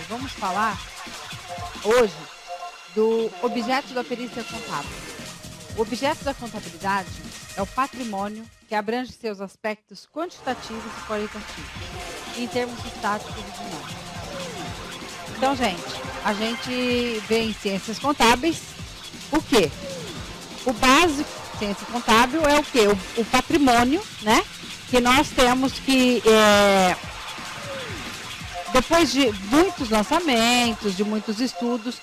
vamos falar hoje do objeto da perícia contábil. O objeto da contabilidade é o patrimônio que abrange seus aspectos quantitativos e qualitativos, em termos estáticos e dinâmicos. Então, gente, a gente vê em ciências contábeis o quê? O básico de ciência contábil é o quê? O patrimônio, né? Que nós temos que, depois de muitos lançamentos, de muitos estudos,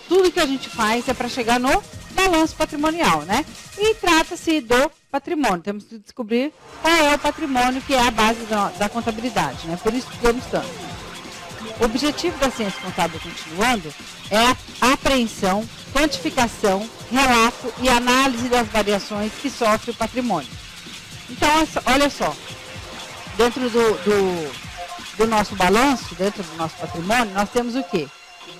tudo que a gente faz é para chegar no balanço patrimonial, né? E trata-se do patrimônio. Temos que descobrir qual é o patrimônio que é a base da contabilidade, né? Por isso estudamos tanto. O objetivo da ciência contábil, continuando, é a apreensão, quantificação, relato e análise das variações que sofre o patrimônio. Então, olha só, dentro do nosso balanço, dentro do nosso patrimônio, nós temos o quê?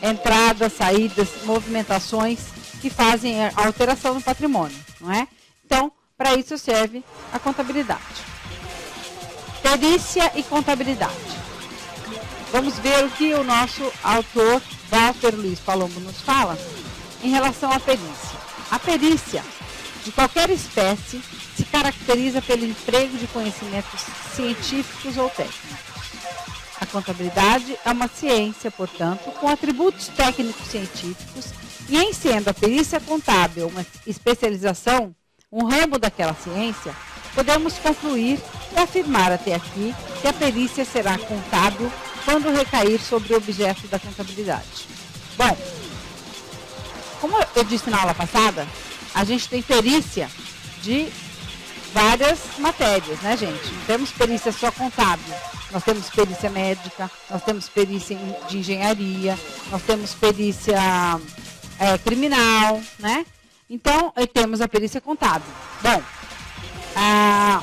Entradas, saídas, movimentações que fazem a alteração no patrimônio, não é? Então, para isso serve a contabilidade. Perícia e contabilidade. Vamos ver o que o nosso autor, Walter Luiz Palombo, nos fala em relação à perícia. A perícia, de qualquer espécie, se caracteriza pelo emprego de conhecimentos científicos ou técnicos. A contabilidade é uma ciência, portanto, com atributos técnicos científicos e, em sendo a perícia contábil uma especialização, um ramo daquela ciência, podemos concluir e afirmar até aqui que a perícia será contábil quando recair sobre o objeto da contabilidade. Bom, como eu disse na aula passada, a gente tem perícia de várias matérias, né, gente? Não temos perícia só contábil. Nós temos perícia médica, nós temos perícia de engenharia, nós temos perícia criminal, né? Então, temos a perícia contábil. Bom, a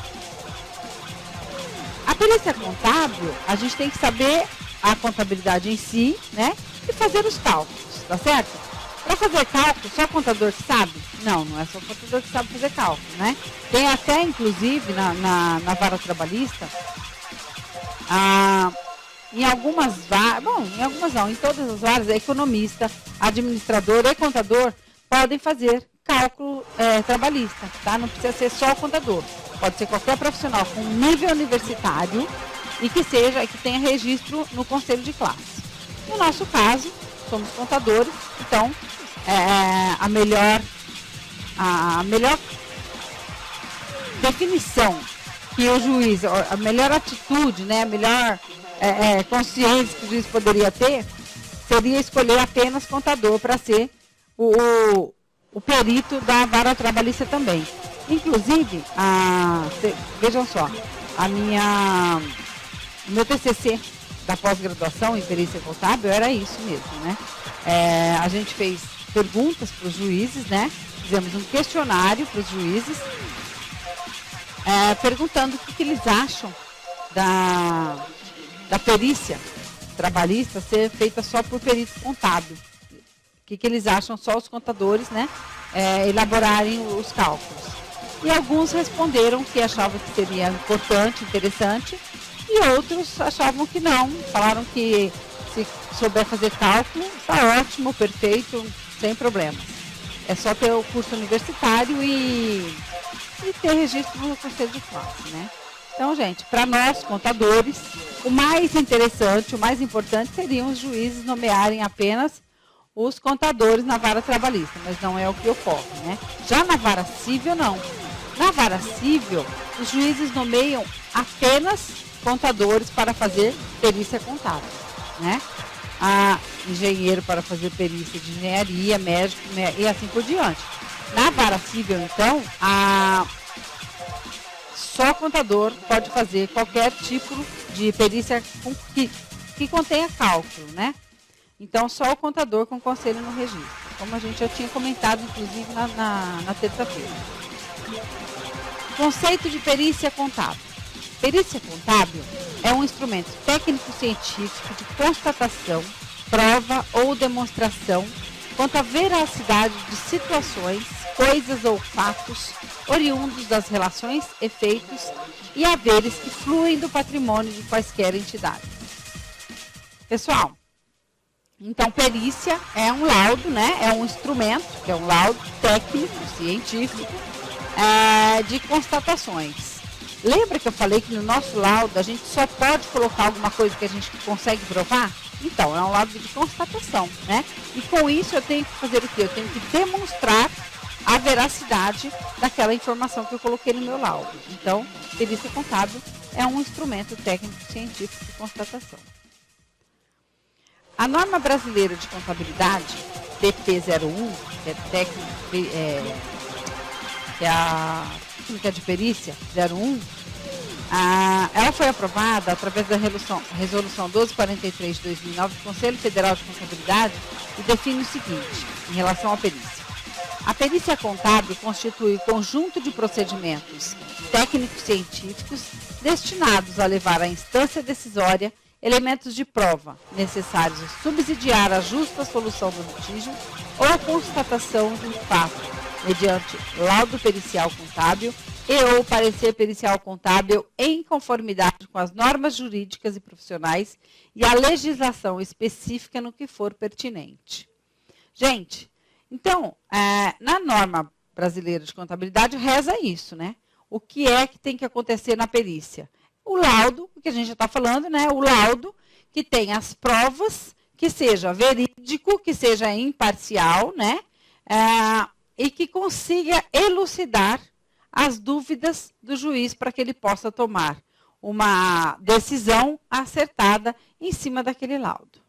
perícia contábil, a gente tem que saber a contabilidade em si, né? E fazer os cálculos, tá certo? Para fazer cálculo, só o contador que sabe? Não, não é só o contador que sabe fazer cálculo, né? Tem até, inclusive, na vara trabalhista, em algumas varas, em todas as varas, economista, administrador e contador podem fazer cálculo trabalhista, tá? Não precisa ser só o contador. Pode ser qualquer profissional com nível universitário e que tenha registro no conselho de classe. No nosso caso, somos contadores, então a melhor definição que o juiz, a melhor atitude, né, a melhor consciência que o juiz poderia ter, seria escolher apenas contador para ser o perito da vara trabalhista também. Inclusive, vejam só, o meu TCC da pós-graduação em perícia contábil era isso mesmo, né? A gente fez perguntas para os juízes, né? Fizemos um questionário para os juízes, perguntando o que eles acham da perícia trabalhista ser feita só por perito contábil. O que eles acham só os contadores, né? Elaborarem os cálculos. E alguns responderam que achavam que seria importante, interessante, e outros achavam que não. Falaram que se souber fazer cálculo, está ótimo, perfeito, sem problemas. É só ter o curso universitário e ter registro no conselho de classe, né? Então, gente, para nós, contadores, o mais interessante, o mais importante seriam os juízes nomearem apenas os contadores na vara trabalhista, mas não é o que ocorre, né? Já na vara civil, não. Na vara civil, os juízes nomeiam apenas contadores para fazer perícia contábil, né? Engenheiro para fazer perícia de engenharia, médico e assim por diante. Na vara civil, então, só contador pode fazer qualquer tipo de perícia que contenha cálculo, né? Então, só o contador com conselho no registro, como a gente já tinha comentado, inclusive, na terça-feira. Conceito de perícia contábil. Perícia contábil é um instrumento técnico-científico de constatação, prova ou demonstração quanto à veracidade de situações, coisas ou fatos oriundos das relações, efeitos e haveres que fluem do patrimônio de quaisquer entidades. Pessoal, Então, perícia é um laudo, né? É um instrumento, que é um laudo técnico, científico, de constatações. Lembra que eu falei que no nosso laudo a gente só pode colocar alguma coisa que a gente consegue provar? Então, é um laudo de constatação, né? E com isso eu tenho que fazer o quê? Eu tenho que demonstrar a veracidade daquela informação que eu coloquei no meu laudo. Então, perícia contábil é um instrumento técnico-científico de constatação. A norma brasileira de contabilidade, BP01, que é a técnica de perícia 01, ela foi aprovada através da resolução 1243 de 2009 do Conselho Federal de Contabilidade e define o seguinte, em relação à perícia. A perícia contábil constitui o conjunto de procedimentos técnicos científicos destinados a levar à instância decisória elementos de prova necessários a subsidiar a justa solução do litígio ou a constatação de um fato, mediante laudo pericial contábil e ou parecer pericial contábil em conformidade com as normas jurídicas e profissionais e a legislação específica no que for pertinente. Gente, então, na norma brasileira de contabilidade reza isso, né? O que é que tem que acontecer na perícia? O laudo, que a gente já está falando, né? O laudo que tem as provas, que seja verídico, que seja imparcial, né? E que consiga elucidar as dúvidas do juiz para que ele possa tomar uma decisão acertada em cima daquele laudo.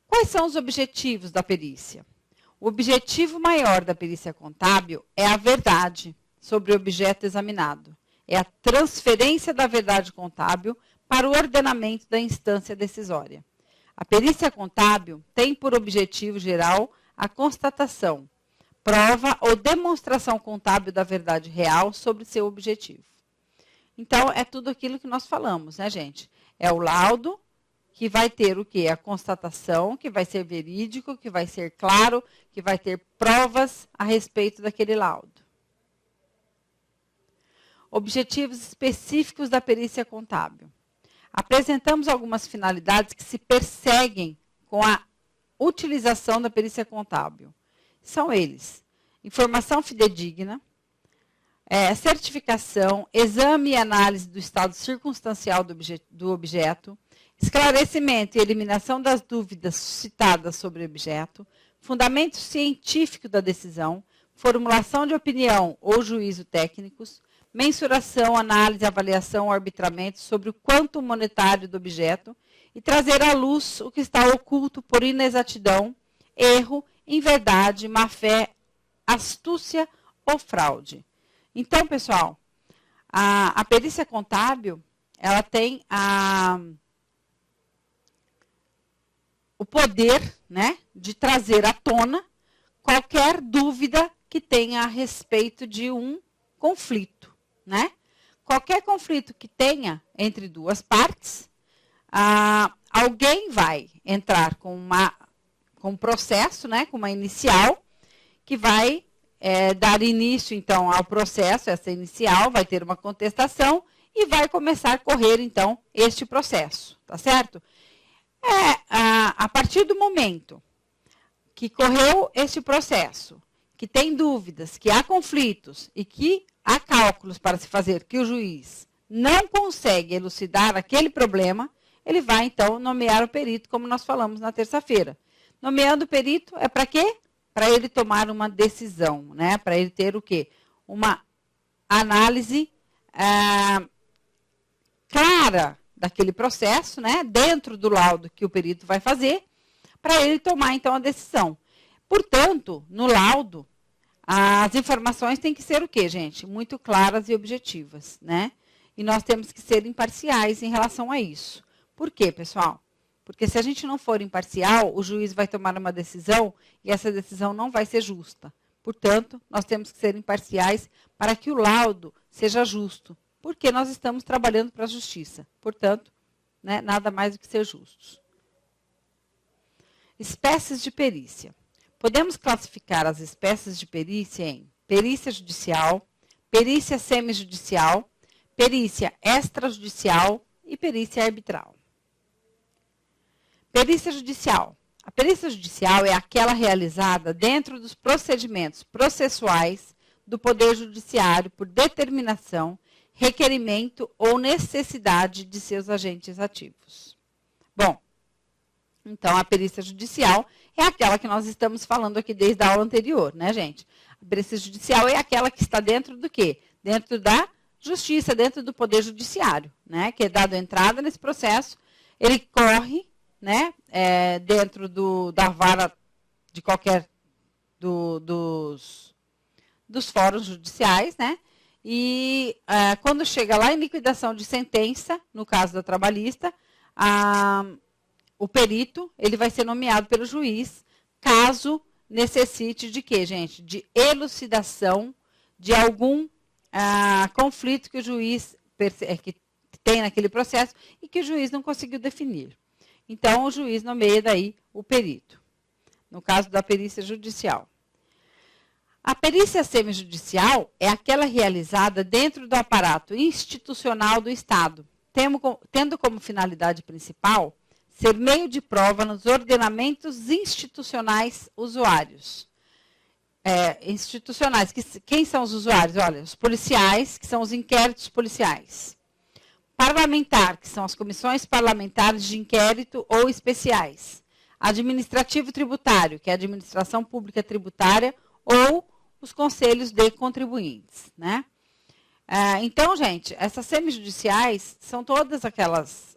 Quais são os objetivos da perícia? O objetivo maior da perícia contábil é a verdade sobre o objeto examinado. É a transferência da verdade contábil para o ordenamento da instância decisória. A perícia contábil tem por objetivo geral a constatação, prova ou demonstração contábil da verdade real sobre seu objetivo. Então, é tudo aquilo que nós falamos, né, gente? É o laudo, que vai ter o quê? A constatação, que vai ser verídico, que vai ser claro, que vai ter provas a respeito daquele laudo. Objetivos específicos da perícia contábil. Apresentamos algumas finalidades que se perseguem com a utilização da perícia contábil. São eles: informação fidedigna, certificação, exame e análise do estado circunstancial do objeto, esclarecimento e eliminação das dúvidas suscitadas sobre o objeto, fundamento científico da decisão, formulação de opinião ou juízo técnicos, mensuração, análise, avaliação ou arbitramento sobre o quanto monetário do objeto e trazer à luz o que está oculto por inexatidão, erro, inverdade, má-fé, astúcia ou fraude. Então, pessoal, a perícia contábil, ela tem o poder, né, de trazer à tona qualquer dúvida que tenha a respeito de um conflito, né? Qualquer conflito que tenha entre duas partes, alguém vai entrar com um processo, né, com uma inicial, que vai dar início, então, ao processo, essa inicial, vai ter uma contestação e vai começar a correr, então, este processo, tá certo? A partir do momento que correu este processo, que tem dúvidas, que há conflitos e que há cálculos para se fazer que o juiz não consegue elucidar aquele problema, ele vai, então, nomear o perito, como nós falamos na terça-feira. Nomeando o perito é para quê? Para ele tomar uma decisão, né? Para ele ter o quê? Uma análise clara daquele processo, né? Dentro do laudo que o perito vai fazer, para ele tomar, então, a decisão. Portanto, no laudo, as informações têm que ser o quê, gente? Muito claras e objetivas, né? E nós temos que ser imparciais em relação a isso. Por quê, pessoal? Porque se a gente não for imparcial, o juiz vai tomar uma decisão e essa decisão não vai ser justa. Portanto, nós temos que ser imparciais para que o laudo seja justo. Porque nós estamos trabalhando para a justiça. Portanto, né, nada mais do que ser justos. Espécies de perícia. Podemos classificar as espécies de perícia em perícia judicial, perícia semijudicial, perícia extrajudicial e perícia arbitral. Perícia judicial. A perícia judicial é aquela realizada dentro dos procedimentos processuais do Poder Judiciário por determinação, requerimento ou necessidade de seus agentes ativos. Bom, então a perícia judicial é aquela que nós estamos falando aqui desde a aula anterior, né, gente? A perícia judicial é aquela que está dentro do quê? Dentro da justiça, dentro do Poder Judiciário, né? Que é dado entrada nesse processo, ele corre, né? Dentro da vara de qualquer dos fóruns judiciais, né? E quando chega lá em liquidação de sentença, no caso da trabalhista, o perito ele vai ser nomeado pelo juiz, caso necessite de quê, gente? De elucidação de algum conflito que o juiz que tem naquele processo e que o juiz não conseguiu definir. Então, o juiz nomeia daí o perito, no caso da perícia judicial. A perícia semijudicial é aquela realizada dentro do aparato institucional do Estado, tendo como finalidade principal ser meio de prova nos ordenamentos institucionais usuários. Institucionais, quem são os usuários? Olha, os policiais, que são os inquéritos policiais. Parlamentar, que são as comissões parlamentares de inquérito ou especiais. Administrativo tributário, que é a administração pública tributária, ou os conselhos de contribuintes, né? Então, gente, essas semijudiciais são todas aquelas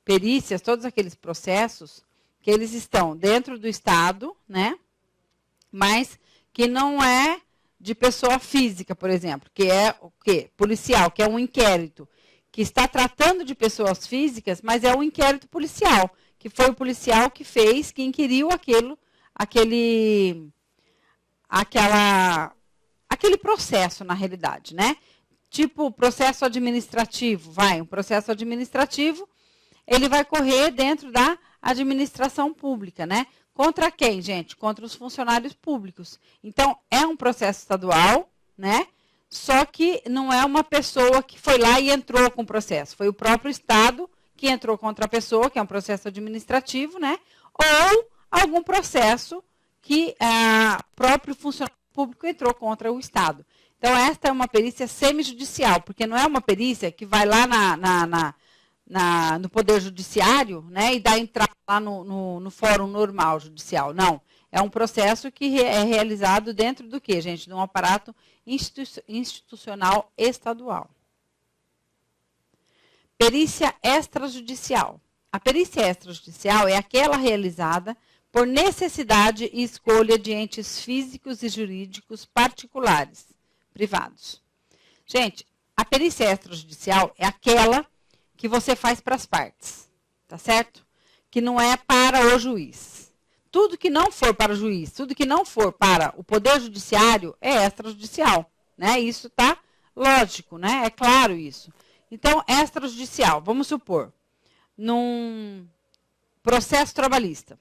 perícias, todos aqueles processos que eles estão dentro do Estado, né? Mas que não é de pessoa física, por exemplo, que é o quê? Policial, que é um inquérito que está tratando de pessoas físicas, mas é um inquérito policial, que foi o policial que fez, que inquiriu aquele processo, na realidade, né? Tipo, processo administrativo, um processo administrativo, ele vai correr dentro da administração pública, né? Contra quem, gente? Contra os funcionários públicos. Então, é um processo estadual, né? Só que não é uma pessoa que foi lá e entrou com o processo. Foi o próprio Estado que entrou contra a pessoa, que é um processo administrativo, né? Ou algum processo que o próprio funcionário público entrou contra o Estado. Então, esta é uma perícia semijudicial, porque não é uma perícia que vai lá no Poder Judiciário, né, e dá entrada lá no fórum normal judicial. Não, é um processo que é realizado dentro do quê, gente? De um aparato institucional estadual. Perícia extrajudicial. A perícia extrajudicial é aquela realizada por necessidade e escolha de entes físicos e jurídicos particulares, privados. Gente, a perícia extrajudicial é aquela que você faz para as partes, tá certo? Que não é para o juiz. Tudo que não for para o juiz, tudo que não for para o Poder Judiciário é extrajudicial, né? Isso tá lógico, né? É claro isso. Então, extrajudicial, vamos supor, num processo trabalhista.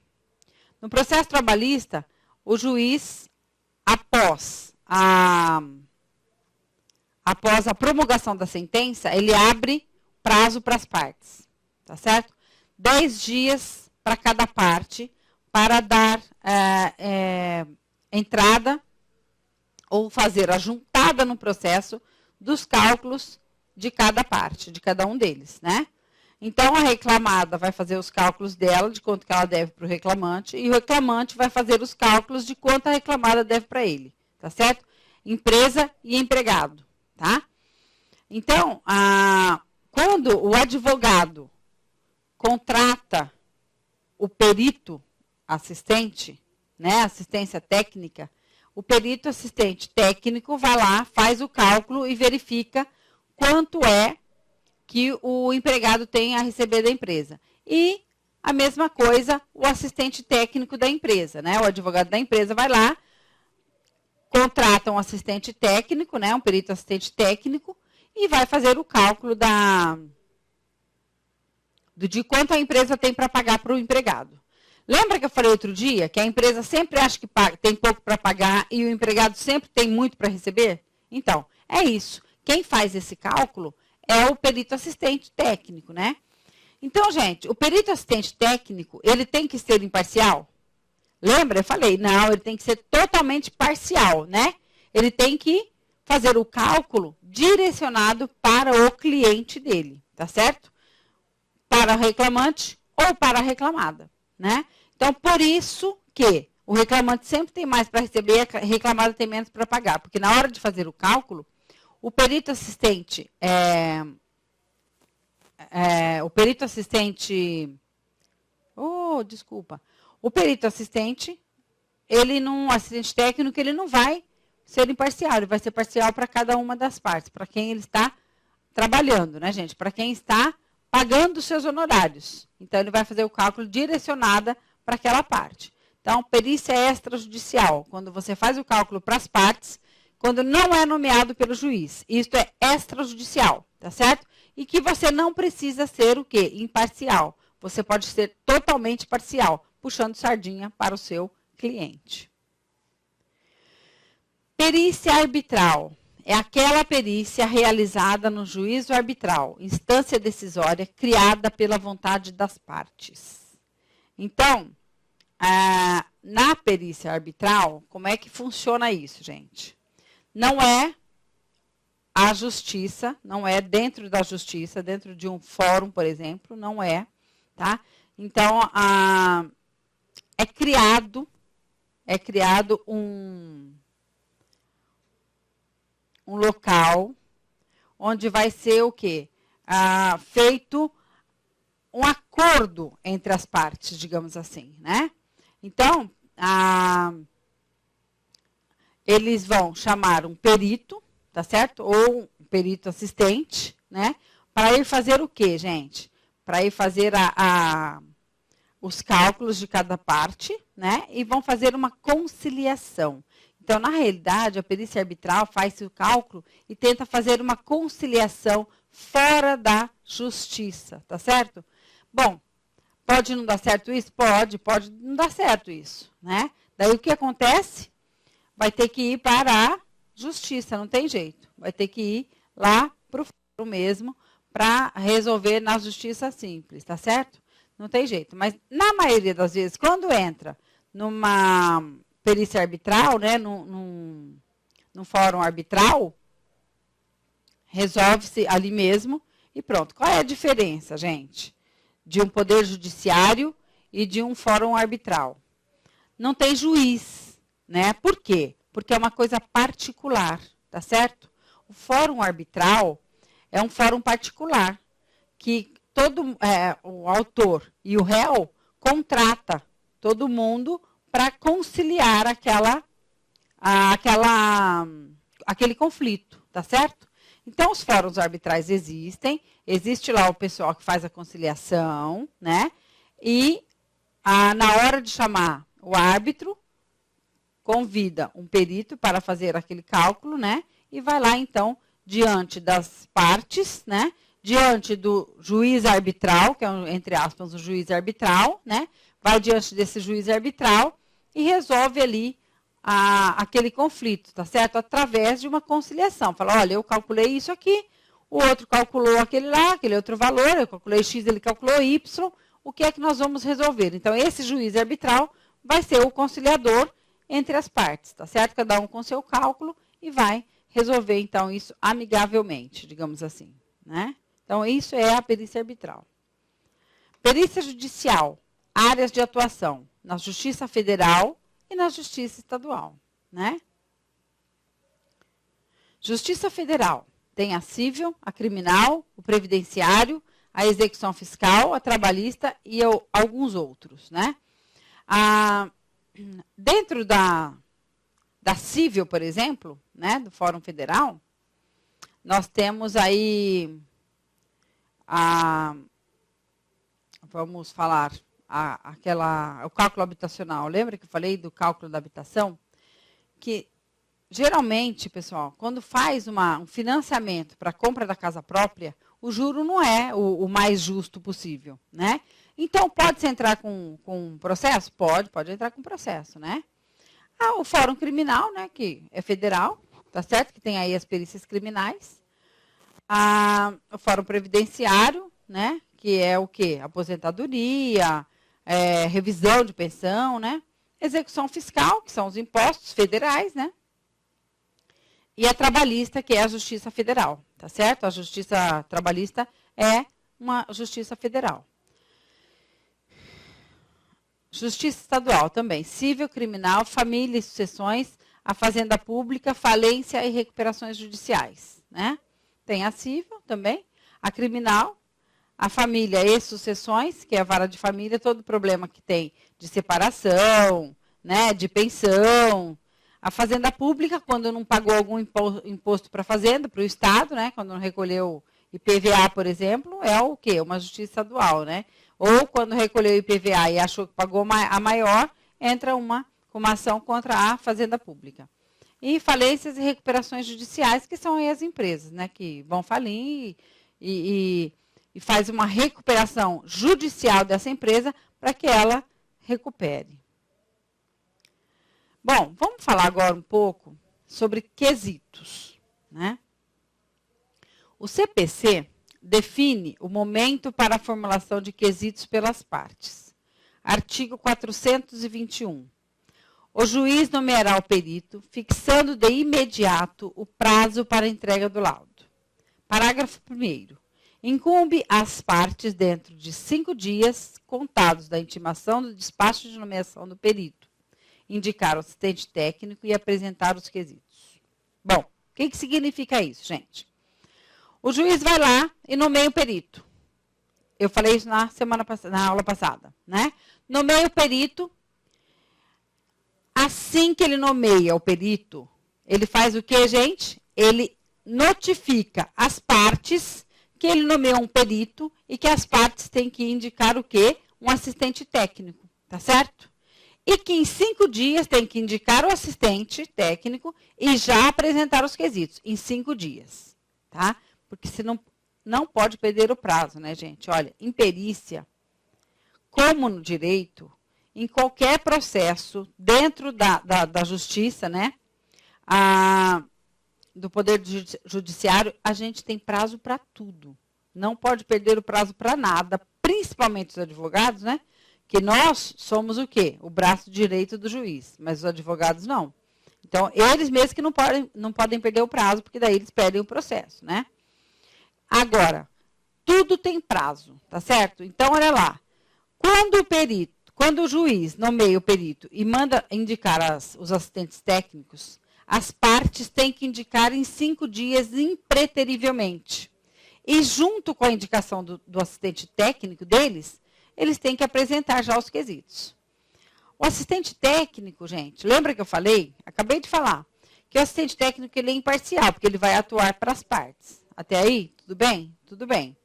No processo trabalhista, o juiz, após a promulgação da sentença, ele abre prazo para as partes, tá certo? 10 dias para cada parte para dar entrada ou fazer a juntada no processo dos cálculos de cada parte, de cada um deles, né? Então, a reclamada vai fazer os cálculos dela, de quanto que ela deve para o reclamante, e o reclamante vai fazer os cálculos de quanto a reclamada deve para ele, tá certo? Empresa e empregado, tá? Então, quando o advogado contrata o perito assistente, né, assistência técnica, o perito assistente técnico vai lá, faz o cálculo e verifica quanto é que o empregado tem a receber da empresa. E a mesma coisa o assistente técnico da empresa, né? O advogado da empresa vai lá, contrata um assistente técnico, né, um perito assistente técnico, e vai fazer o cálculo de quanto a empresa tem para pagar para o empregado. Lembra que eu falei outro dia que a empresa sempre acha que tem pouco para pagar e o empregado sempre tem muito para receber? Então, é isso. Quem faz esse cálculo é o perito assistente técnico, né? Então, gente, o perito assistente técnico, ele tem que ser imparcial? Lembra? Eu falei, não, ele tem que ser totalmente parcial, né? Ele tem que fazer o cálculo direcionado para o cliente dele, tá certo? Para o reclamante ou para a reclamada, né? Então, por isso que o reclamante sempre tem mais para receber, a reclamada tem menos para pagar, porque na hora de fazer o cálculo, o perito assistente o perito assistente, o perito assistente, assistente técnico, ele não vai ser imparcial, ele vai ser parcial para cada uma das partes, para quem ele está trabalhando, né, gente? Para quem está pagando os seus honorários. Então, ele vai fazer o cálculo direcionado para aquela parte. Então, perícia extrajudicial, quando você faz o cálculo para as partes, quando não é nomeado pelo juiz. Isto é extrajudicial, tá certo? E que você não precisa ser o quê? Imparcial. Você pode ser totalmente parcial, puxando sardinha para o seu cliente. Perícia arbitral. É aquela perícia realizada no juízo arbitral, instância decisória criada pela vontade das partes. Então, na perícia arbitral, como é que funciona isso, gente? Não é a justiça, não é dentro da justiça, dentro de um fórum, por exemplo, não é, tá? Então, é criado um local onde vai ser o quê? Feito um acordo entre as partes, digamos assim, né? Então, eles vão chamar um perito, tá certo? Ou um perito assistente, né? Para ir fazer o quê, gente? Para ir fazer os cálculos de cada parte, né? E vão fazer uma conciliação. Então, na realidade, a perícia arbitral faz o cálculo e tenta fazer uma conciliação fora da justiça, tá certo? Bom, pode não dar certo isso? Pode não dar certo isso, né? Daí o que acontece? Vai ter que ir para a justiça, não tem jeito. Vai ter que ir lá para o fórum mesmo para resolver na justiça simples, tá certo? Não tem jeito. Mas, na maioria das vezes, quando entra numa perícia arbitral, né, num fórum arbitral, resolve-se ali mesmo e pronto. Qual é a diferença, gente, de um poder judiciário e de um fórum arbitral? Não tem juiz, né? Por quê? Porque é uma coisa particular, tá certo? O fórum arbitral é um fórum particular que o autor e o réu contrata todo mundo para conciliar aquele conflito, tá certo? Então, os fóruns arbitrais existe lá o pessoal que faz a conciliação, né? E na hora de chamar o árbitro, convida um perito para fazer aquele cálculo, né? E vai lá, então, diante das partes, né? Diante do juiz arbitral, que é, entre aspas, o juiz arbitral, né? Vai diante desse juiz arbitral e resolve ali aquele conflito, tá certo? Através de uma conciliação. Fala, olha, eu calculei isso aqui, o outro calculou aquele outro valor, eu calculei X, ele calculou Y, o que é que nós vamos resolver? Então, esse juiz arbitral vai ser o conciliador entre as partes, tá certo? Cada um com seu cálculo e vai resolver, então, isso amigavelmente, digamos assim, né? Então, isso é a perícia arbitral. Perícia judicial, áreas de atuação, na Justiça Federal e na Justiça Estadual, né? Justiça Federal tem a civil, a criminal, o previdenciário, a execução fiscal, a trabalhista e alguns outros, né? Dentro da civil, por exemplo, né, do Fórum Federal, nós temos aí vamos falar o cálculo habitacional. Lembra que eu falei do cálculo da habitação? Que geralmente, pessoal, quando faz um financiamento para a compra da casa própria, o juro não é o mais justo possível, né? Então, pode-se entrar com processo? Pode entrar com processo, né? O Fórum Criminal, né, que é federal, tá certo? Que tem aí as perícias criminais. O Fórum Previdenciário, né, que é o quê? Aposentadoria, revisão de pensão, né? Execução fiscal, que são os impostos federais, né? E a trabalhista, que é a Justiça Federal, tá certo? A Justiça Trabalhista é uma Justiça Federal. Justiça Estadual também, civil, criminal, família e sucessões, a fazenda pública, falência e recuperações judiciais, né? Tem a civil também, a criminal, a família e sucessões, que é a vara de família, todo problema que tem de separação, né, de pensão. A fazenda pública, quando não pagou algum imposto para a fazenda, para o Estado, né, quando não recolheu IPVA, por exemplo, é o quê? Uma justiça estadual, né? Ou quando recolheu IPVA e achou que pagou a maior, entra com uma ação contra a fazenda pública. E falências e recuperações judiciais, que são aí as empresas, né, que vão falir e faz uma recuperação judicial dessa empresa para que ela recupere. Bom, vamos falar agora um pouco sobre quesitos, né? O CPC define o momento para a formulação de quesitos pelas partes. Artigo 421. O juiz nomeará o perito, fixando de imediato o prazo para a entrega do laudo. Parágrafo 1º. Incumbe às partes, dentro de 5 dias, contados da intimação do despacho de nomeação do perito, indicar o assistente técnico e apresentar os quesitos. Bom, o que significa isso, gente? O juiz vai lá e nomeia o perito. Eu falei isso na aula passada, né? Nomeia o perito. Assim que ele nomeia o perito, ele faz o quê, gente? Ele notifica as partes que ele nomeou um perito e que as partes têm que indicar o quê? Um assistente técnico, tá certo? E que em 5 dias tem que indicar o assistente técnico e já apresentar os quesitos, em 5 dias, tá? Porque senão não pode perder o prazo, né, gente? Olha, em perícia, como no direito, em qualquer processo, dentro da justiça, né, do Poder Judiciário, a gente tem prazo para tudo. Não pode perder o prazo para nada, principalmente os advogados, né? Que nós somos o quê? O braço direito do juiz, mas os advogados não. Então, eles mesmos que não podem perder o prazo, porque daí eles perdem o processo, né? Agora, tudo tem prazo, tá certo? Então, olha lá. Quando o juiz nomeia o perito e manda indicar os assistentes técnicos, as partes têm que indicar em 5 dias impreterivelmente. E junto com a indicação do assistente técnico deles, eles têm que apresentar já os quesitos. O assistente técnico, gente, lembra que eu falei? Acabei de falar. Que o assistente técnico ele é imparcial, porque ele vai atuar para as partes. Até aí, tudo bem? Tudo bem.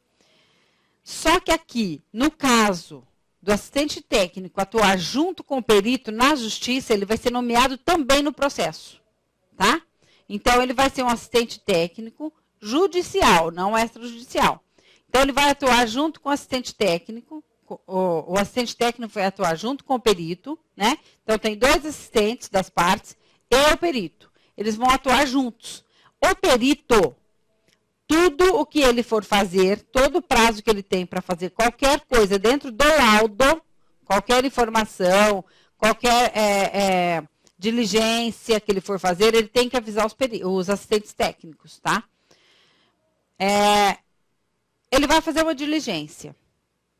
Só que aqui, no caso do assistente técnico atuar junto com o perito na justiça, ele vai ser nomeado também no processo, tá? Então, ele vai ser um assistente técnico judicial, não extrajudicial. Então, ele vai atuar junto com o assistente técnico, o assistente técnico vai atuar junto com o perito, né? Então, tem 2 assistentes das partes e o perito. Eles vão atuar juntos. O perito, tudo o que ele for fazer, todo o prazo que ele tem para fazer qualquer coisa dentro do laudo, qualquer informação, qualquer diligência que ele for fazer, ele tem que avisar os assistentes técnicos, tá? Ele vai fazer uma diligência.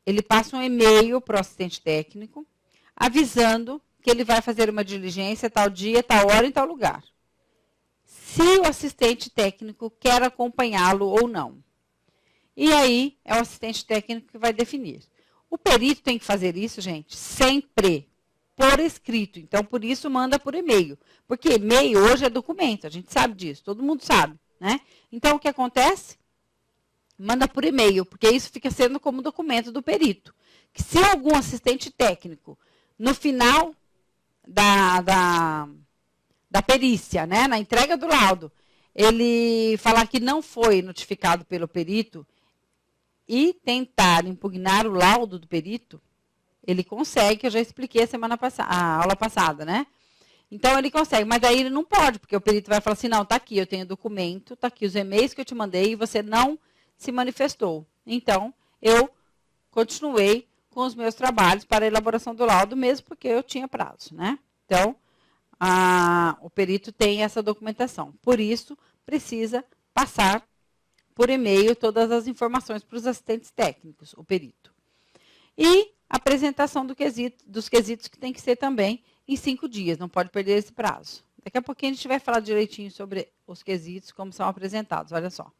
Ele passa um e-mail para o assistente técnico, avisando que ele vai fazer uma diligência tal dia, tal hora, em tal lugar. Se o assistente técnico quer acompanhá-lo ou não. E aí, é o assistente técnico que vai definir. O perito tem que fazer isso, gente, sempre por escrito. Então, por isso, manda por e-mail. Porque e-mail hoje é documento, a gente sabe disso, todo mundo sabe, né? Então, o que acontece? Manda por e-mail, porque isso fica sendo como documento do perito. Que se algum assistente técnico, no final da perícia, né, na entrega do laudo, ele falar que não foi notificado pelo perito e tentar impugnar o laudo do perito, ele consegue, que eu já expliquei a aula passada, né? Então, ele consegue, mas aí ele não pode, porque o perito vai falar assim, não, tá aqui, eu tenho documento, tá aqui os e-mails que eu te mandei e você não se manifestou. Então, eu continuei com os meus trabalhos para a elaboração do laudo, mesmo porque eu tinha prazo, né? Então, o perito tem essa documentação. Por isso, precisa passar por e-mail todas as informações para os assistentes técnicos, o perito. E a apresentação dos quesitos que tem que ser também em 5 dias, não pode perder esse prazo. Daqui a pouquinho a gente vai falar direitinho sobre os quesitos, como são apresentados, olha só.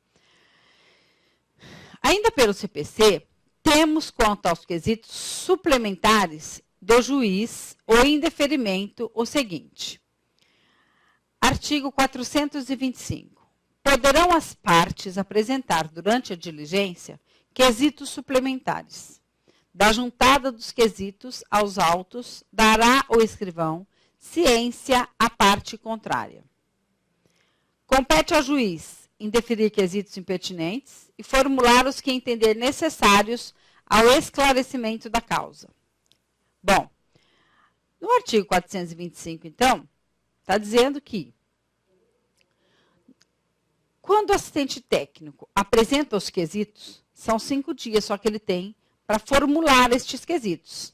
Ainda pelo CPC, temos quanto aos quesitos suplementares do juiz ou indeferimento o seguinte. Artigo 425. Poderão as partes apresentar durante a diligência quesitos suplementares. Da juntada dos quesitos aos autos, dará o escrivão ciência à parte contrária. Compete ao juiz indeferir quesitos impertinentes e formular os que entender necessários ao esclarecimento da causa. Bom, no artigo 425, então, está dizendo que quando o assistente técnico apresenta os quesitos, são 5 dias só que ele tem para formular estes quesitos.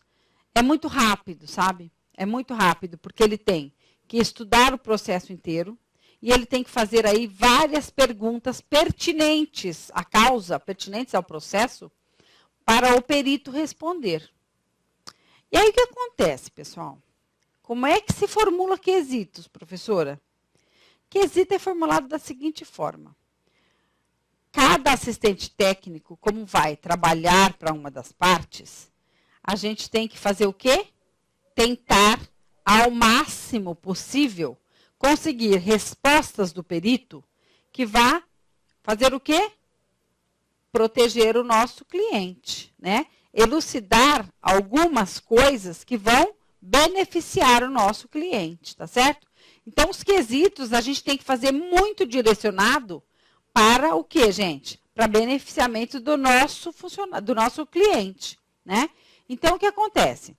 É muito rápido, sabe? É muito rápido, porque ele tem que estudar o processo inteiro e ele tem que fazer aí várias perguntas pertinentes à causa, pertinentes ao processo, para o perito responder. E aí o que acontece, pessoal? Como é que se formula quesitos, professora? Quesito é formulado da seguinte forma. Cada assistente técnico, como vai trabalhar para uma das partes, a gente tem que fazer o quê? Tentar, ao máximo possível, conseguir respostas do perito que vá fazer o quê? Proteger o nosso cliente, né? Elucidar algumas coisas que vão beneficiar o nosso cliente, tá certo? Então, os quesitos a gente tem que fazer muito direcionado para o quê, gente? Para beneficiamento do nosso funcionário, do nosso cliente, né? Então, o que acontece?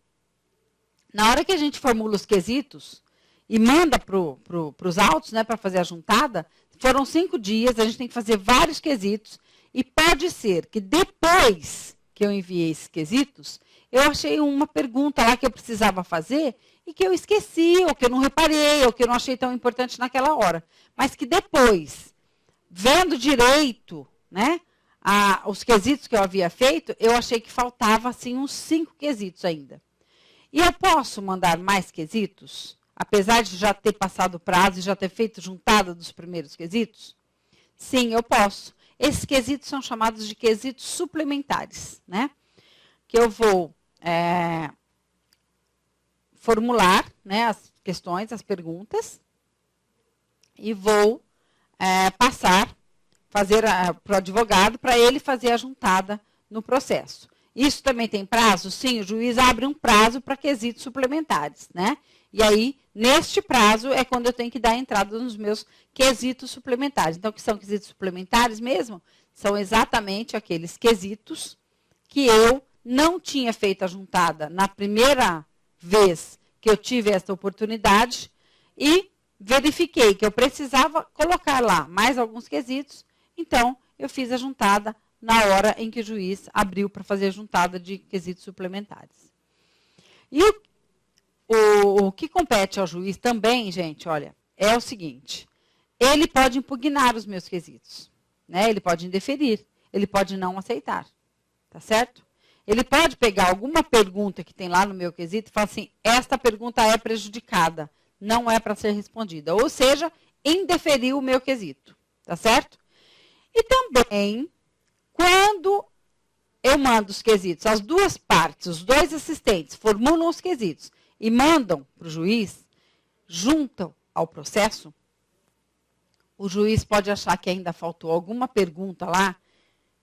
Na hora que a gente formula os quesitos e manda para os autos, né, para fazer a juntada, foram 5 dias, a gente tem que fazer vários quesitos, e pode ser que depois que eu enviei esses quesitos, eu achei uma pergunta lá que eu precisava fazer e que eu esqueci, ou que eu não reparei, ou que eu não achei tão importante naquela hora. Mas que depois, vendo direito, né, os quesitos que eu havia feito, eu achei que faltava assim, uns 5 quesitos ainda. E eu posso mandar mais quesitos, apesar de já ter passado o prazo e já ter feito juntada dos primeiros quesitos? Sim, eu posso. Esses quesitos são chamados de quesitos suplementares, né? Que eu vou formular, né, as questões, as perguntas, e vou fazer para o advogado, para ele fazer a juntada no processo. Isso também tem prazo? Sim, o juiz abre um prazo para quesitos suplementares, né? E aí, neste prazo, é quando eu tenho que dar entrada nos meus quesitos suplementares. Então, o que são quesitos suplementares mesmo? São exatamente aqueles quesitos que eu não tinha feito a juntada na primeira vez que eu tive essa oportunidade e verifiquei que eu precisava colocar lá mais alguns quesitos, então eu fiz a juntada na hora em que o juiz abriu para fazer a juntada de quesitos suplementares. E o que compete ao juiz também, gente, olha, é o seguinte, ele pode impugnar os meus quesitos, né? Ele pode indeferir, ele pode não aceitar, tá certo? Ele pode pegar alguma pergunta que tem lá no meu quesito e falar assim, esta pergunta é prejudicada, não é para ser respondida. Ou seja, indeferir o meu quesito, tá certo? E também, quando eu mando os quesitos, as duas partes, os dois assistentes, formulam os quesitos e mandam para o juiz, juntam ao processo, o juiz pode achar que ainda faltou alguma pergunta lá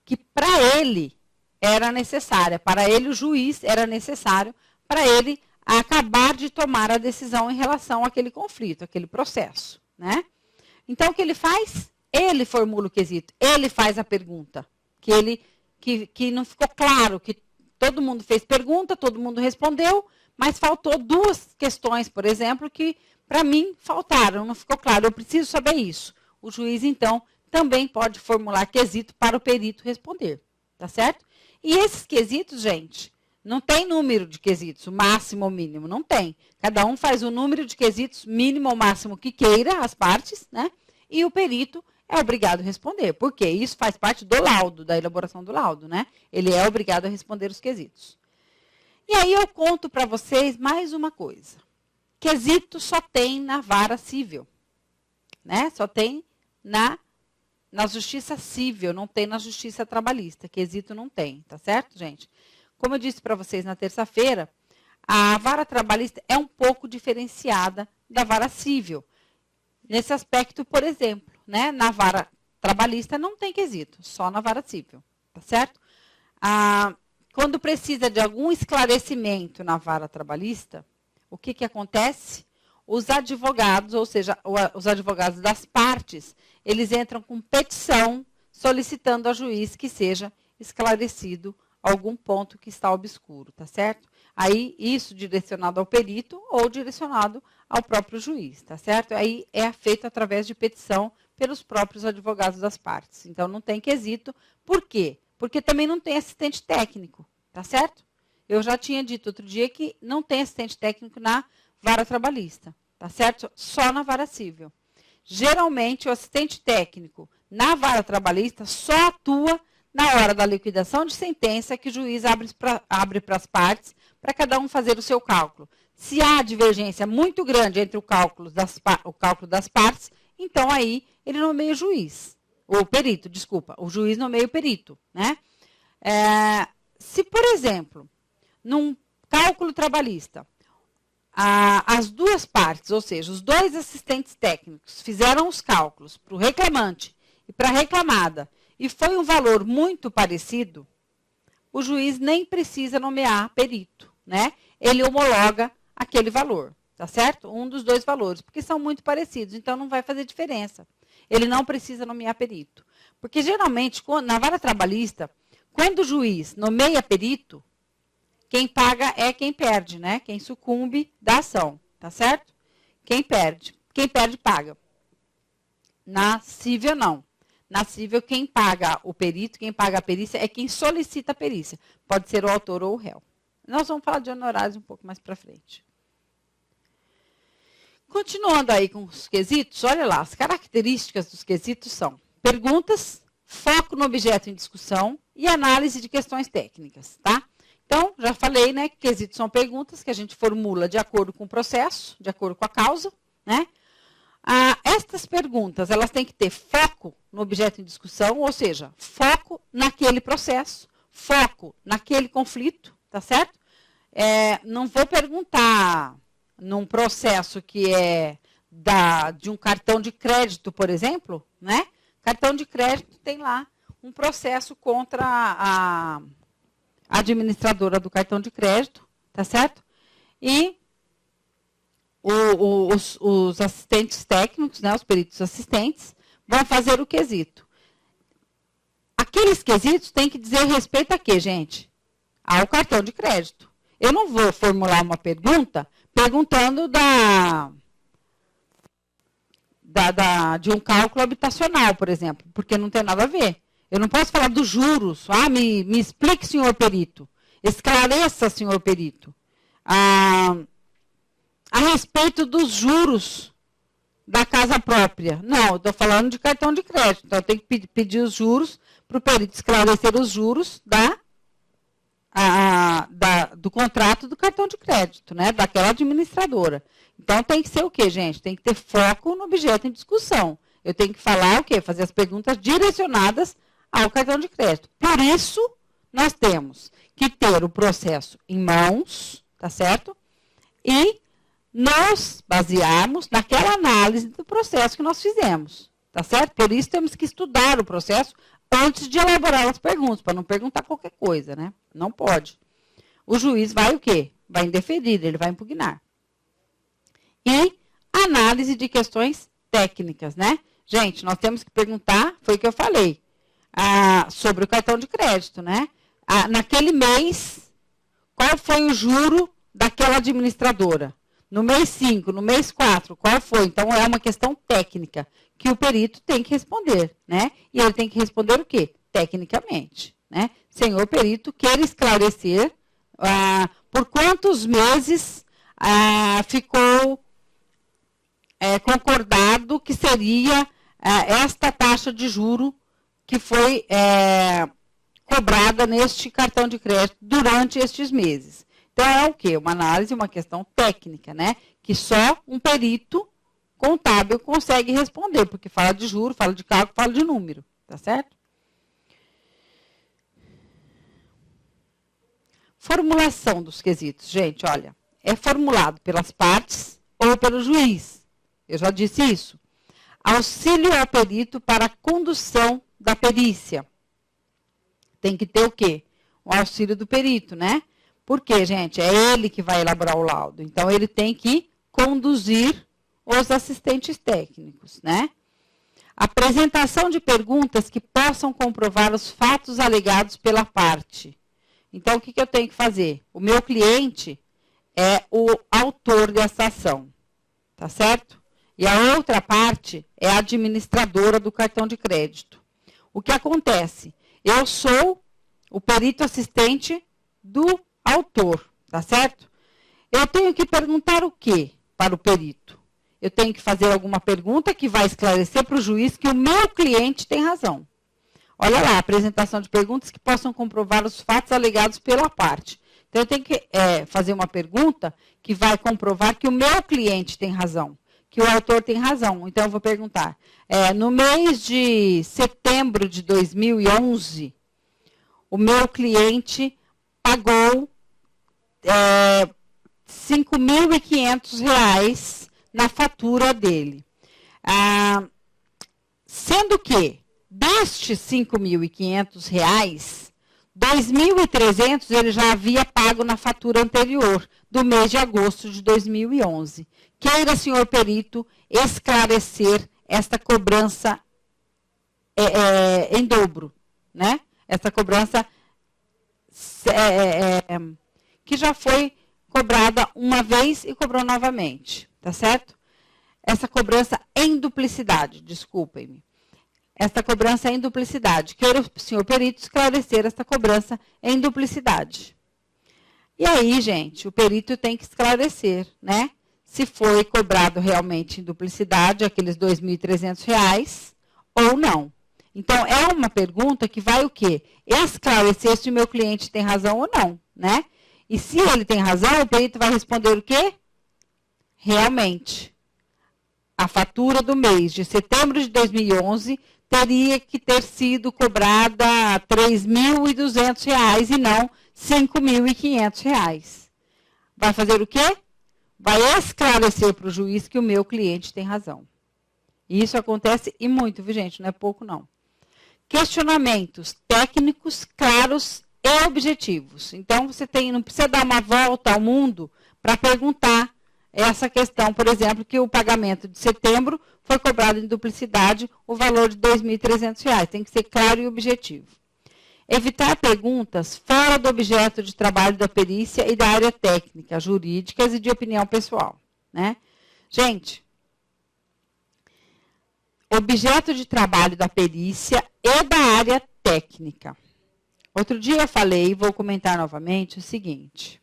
que para ele era necessária, para ele o juiz era necessário, para ele acabar de tomar a decisão em relação àquele conflito, àquele processo, né? Então, o que ele faz? Ele formula o quesito, ele faz a pergunta, que não ficou claro, que todo mundo fez pergunta, todo mundo respondeu, mas faltou 2 questões, por exemplo, que para mim faltaram, não ficou claro, eu preciso saber isso. O juiz, então, também pode formular quesito para o perito responder, tá certo? E esses quesitos, gente, não tem número de quesitos, o máximo ou mínimo, não tem. Cada um faz o número de quesitos mínimo ou máximo que queira, as partes, né? E o perito é obrigado a responder. Por quê? Isso faz parte do laudo, da elaboração do laudo, né? Ele é obrigado a responder os quesitos. E aí eu conto para vocês mais uma coisa. Quesito só tem na vara civil, né? Só tem na justiça civil, não tem na justiça trabalhista. Quesito não tem, tá certo, gente? Como eu disse para vocês na terça-feira, a vara trabalhista é um pouco diferenciada da vara civil. Nesse aspecto, por exemplo, né? Na vara trabalhista não tem quesito, só na vara civil, tá certo? Quando precisa de algum esclarecimento na vara trabalhista, o que acontece? Os advogados, ou seja, os advogados das partes, eles entram com petição solicitando ao juiz que seja esclarecido algum ponto que está obscuro, tá certo? Aí, isso direcionado ao perito ou direcionado ao próprio juiz, tá certo? Aí é feito através de petição pelos próprios advogados das partes. Então, não tem quesito. Por quê? Porque também não tem assistente técnico, tá certo? Eu já tinha dito outro dia que não tem assistente técnico na vara trabalhista, tá certo? Só na vara civil. Geralmente, o assistente técnico na vara trabalhista só atua na hora da liquidação de sentença que o juiz abre para as partes, para cada um fazer o seu cálculo. Se há divergência muito grande entre o cálculo das partes, então aí ele nomeia o juiz. O perito, desculpa, o juiz nomeia o perito, né? Se, por exemplo, num cálculo trabalhista, as duas partes, ou seja, os dois assistentes técnicos, fizeram os cálculos para o reclamante e para a reclamada, e foi um valor muito parecido, o juiz nem precisa nomear perito, né? Ele homologa aquele valor, tá certo? Um dos dois valores, porque são muito parecidos, então não vai fazer diferença. Ele não precisa nomear perito. Porque, geralmente, na vara trabalhista, quando o juiz nomeia perito, quem paga é quem perde, né? Quem sucumbe da ação, tá certo? Quem perde paga. Na civil, não. Na civil, quem paga o perito, quem paga a perícia, é quem solicita a perícia. Pode ser o autor ou o réu. Nós vamos falar de honorários um pouco mais para frente. Continuando aí com os quesitos, olha lá, as características dos quesitos são perguntas, foco no objeto em discussão e análise de questões técnicas, tá? Então, já falei, né, que quesitos são perguntas que a gente formula de acordo com o processo, de acordo com a causa, né? Estas perguntas, elas têm que ter foco no objeto em discussão, ou seja, foco naquele processo, foco naquele conflito, tá certo? Não vou perguntar num processo que é de um cartão de crédito, por exemplo, né? Cartão de crédito tem lá um processo contra a administradora do cartão de crédito, tá certo? E os assistentes técnicos, né, os peritos assistentes, vão fazer o quesito. Aqueles quesitos têm que dizer respeito a quê, gente? Ao cartão de crédito. Eu não vou formular uma pergunta perguntando de um cálculo habitacional, por exemplo, porque não tem nada a ver. Eu não posso falar dos juros. Me explique, senhor perito. Esclareça, senhor perito. A respeito dos juros da casa própria. Não, eu estou falando de cartão de crédito. Então, eu tenho que pedir os juros para o perito esclarecer os juros do contrato do cartão de crédito, né? Daquela administradora. Então, tem que ser o quê, gente? Tem que ter foco no objeto em discussão. Eu tenho que falar o quê? Fazer as perguntas direcionadas ao cartão de crédito. Por isso, nós temos que ter o processo em mãos, tá certo? E nós basearmos naquela análise do processo que nós fizemos, tá certo? Por isso, temos que estudar o processo antes de elaborar as perguntas, para não perguntar qualquer coisa, né? Não pode. O juiz vai o quê? Vai indeferir, ele vai impugnar. E análise de questões técnicas, né? Gente, nós temos que perguntar, foi o que eu falei, sobre o cartão de crédito, né? Naquele mês, qual foi o juro daquela administradora? No mês 5, no mês 4, qual foi? Então, é uma questão técnica que o perito tem que responder, né? E ele tem que responder o quê? Tecnicamente, né? senhor perito queira esclarecer por quantos meses ficou concordado que seria esta taxa de juro que foi cobrada neste cartão de crédito durante estes meses. Então, é o quê? Uma análise, uma questão técnica, né? Que só um perito contábil consegue responder, porque fala de juro, fala de cargo, fala de número, tá certo? Formulação dos quesitos, gente, olha, é formulado pelas partes ou pelo juiz. Eu já disse isso. Auxílio ao perito para a condução da perícia. Tem que ter o quê? O auxílio do perito, né? Porque, gente, é ele que vai elaborar o laudo. Então, ele tem que conduzir os assistentes técnicos, né? Apresentação de perguntas que possam comprovar os fatos alegados pela parte. Então, o que eu tenho que fazer? O meu cliente é o autor dessa ação, tá certo? E a outra parte é a administradora do cartão de crédito. O que acontece? Eu sou o perito assistente do autor, tá certo? Eu tenho que perguntar o quê para o perito? Eu tenho que fazer alguma pergunta que vai esclarecer para o juiz que o meu cliente tem razão. Olha lá, apresentação de perguntas que possam comprovar os fatos alegados pela parte. Então, eu tenho que fazer uma pergunta que vai comprovar que o meu cliente tem razão, que o autor tem razão. Então, eu vou perguntar, no mês de setembro de 2011, o meu cliente pagou R$ 5.500 na fatura dele. Sendo que, destes R$ 5.500, R$ 2.300 ele já havia pago na fatura anterior, do mês de agosto de 2011. Queira, senhor perito, esclarecer esta cobrança em dobro, né? Essa cobrança que já foi cobrada uma vez e cobrou novamente, tá certo? Essa cobrança em duplicidade, desculpem-me. Essa cobrança em duplicidade. Quero, senhor perito, esclarecer essa cobrança em duplicidade. E aí, gente, o perito tem que esclarecer, né? Se foi cobrado realmente em duplicidade, aqueles R$ 2.300, ou não. Então, é uma pergunta que vai o quê? Esclarecer se o meu cliente tem razão ou não, né? E se ele tem razão, o perito vai responder o quê? Realmente, a fatura do mês de setembro de 2011 teria que ter sido cobrada R$ 3.200 e não R$ 5.500. Vai fazer o quê? Vai esclarecer para o juiz que o meu cliente tem razão. E isso acontece e muito, viu, gente? Não é pouco, não. Questionamentos técnicos, claros e objetivos. Então, você não precisa dar uma volta ao mundo para perguntar essa questão, por exemplo, que o pagamento de setembro foi cobrado em duplicidade, o valor de R$ 2.300. Tem que ser claro e objetivo. Evitar perguntas fora do objeto de trabalho da perícia e da área técnica, jurídicas e de opinião pessoal, né? Gente, objeto de trabalho da perícia e da área técnica. Outro dia eu falei, vou comentar novamente, o seguinte.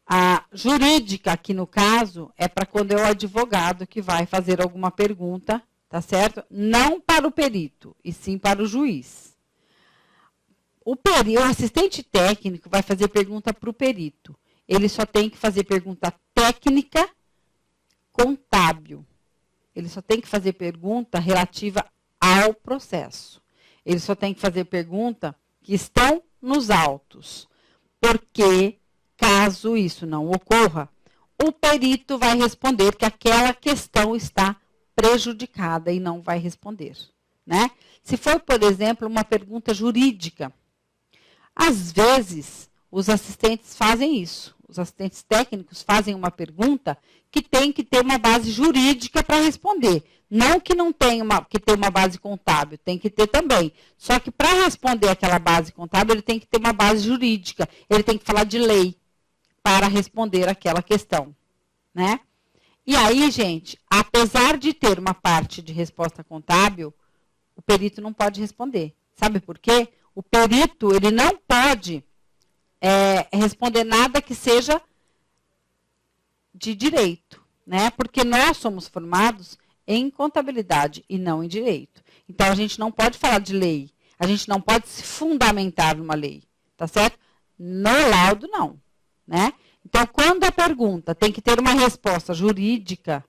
A jurídica, aqui no caso, é para quando é o advogado que vai fazer alguma pergunta, tá certo? Não para o perito, e sim para o juiz. O assistente técnico vai fazer pergunta para o perito. Ele só tem que fazer pergunta técnica contábil. Ele só tem que fazer pergunta relativa ao processo. Ele só tem que fazer pergunta que estão nos autos. Porque, caso isso não ocorra, o perito vai responder que aquela questão está prejudicada e não vai responder, né? Se for, por exemplo, uma pergunta jurídica, às vezes os assistentes fazem isso. Os assistentes técnicos fazem uma pergunta que tem que ter uma base jurídica para responder. Não que não tenha que ter uma base contábil, tem que ter também. Só que para responder aquela base contábil, ele tem que ter uma base jurídica. Ele tem que falar de lei para responder aquela questão, né? E aí, gente, apesar de ter uma parte de resposta contábil, o perito não pode responder. Sabe por quê? O perito, ele não pode responder nada que seja de direito, né? Porque nós somos formados em contabilidade e não em direito. Então, a gente não pode falar de lei. A gente não pode se fundamentar numa lei, tá certo? No laudo, não, né? Então, quando a pergunta tem que ter uma resposta jurídica,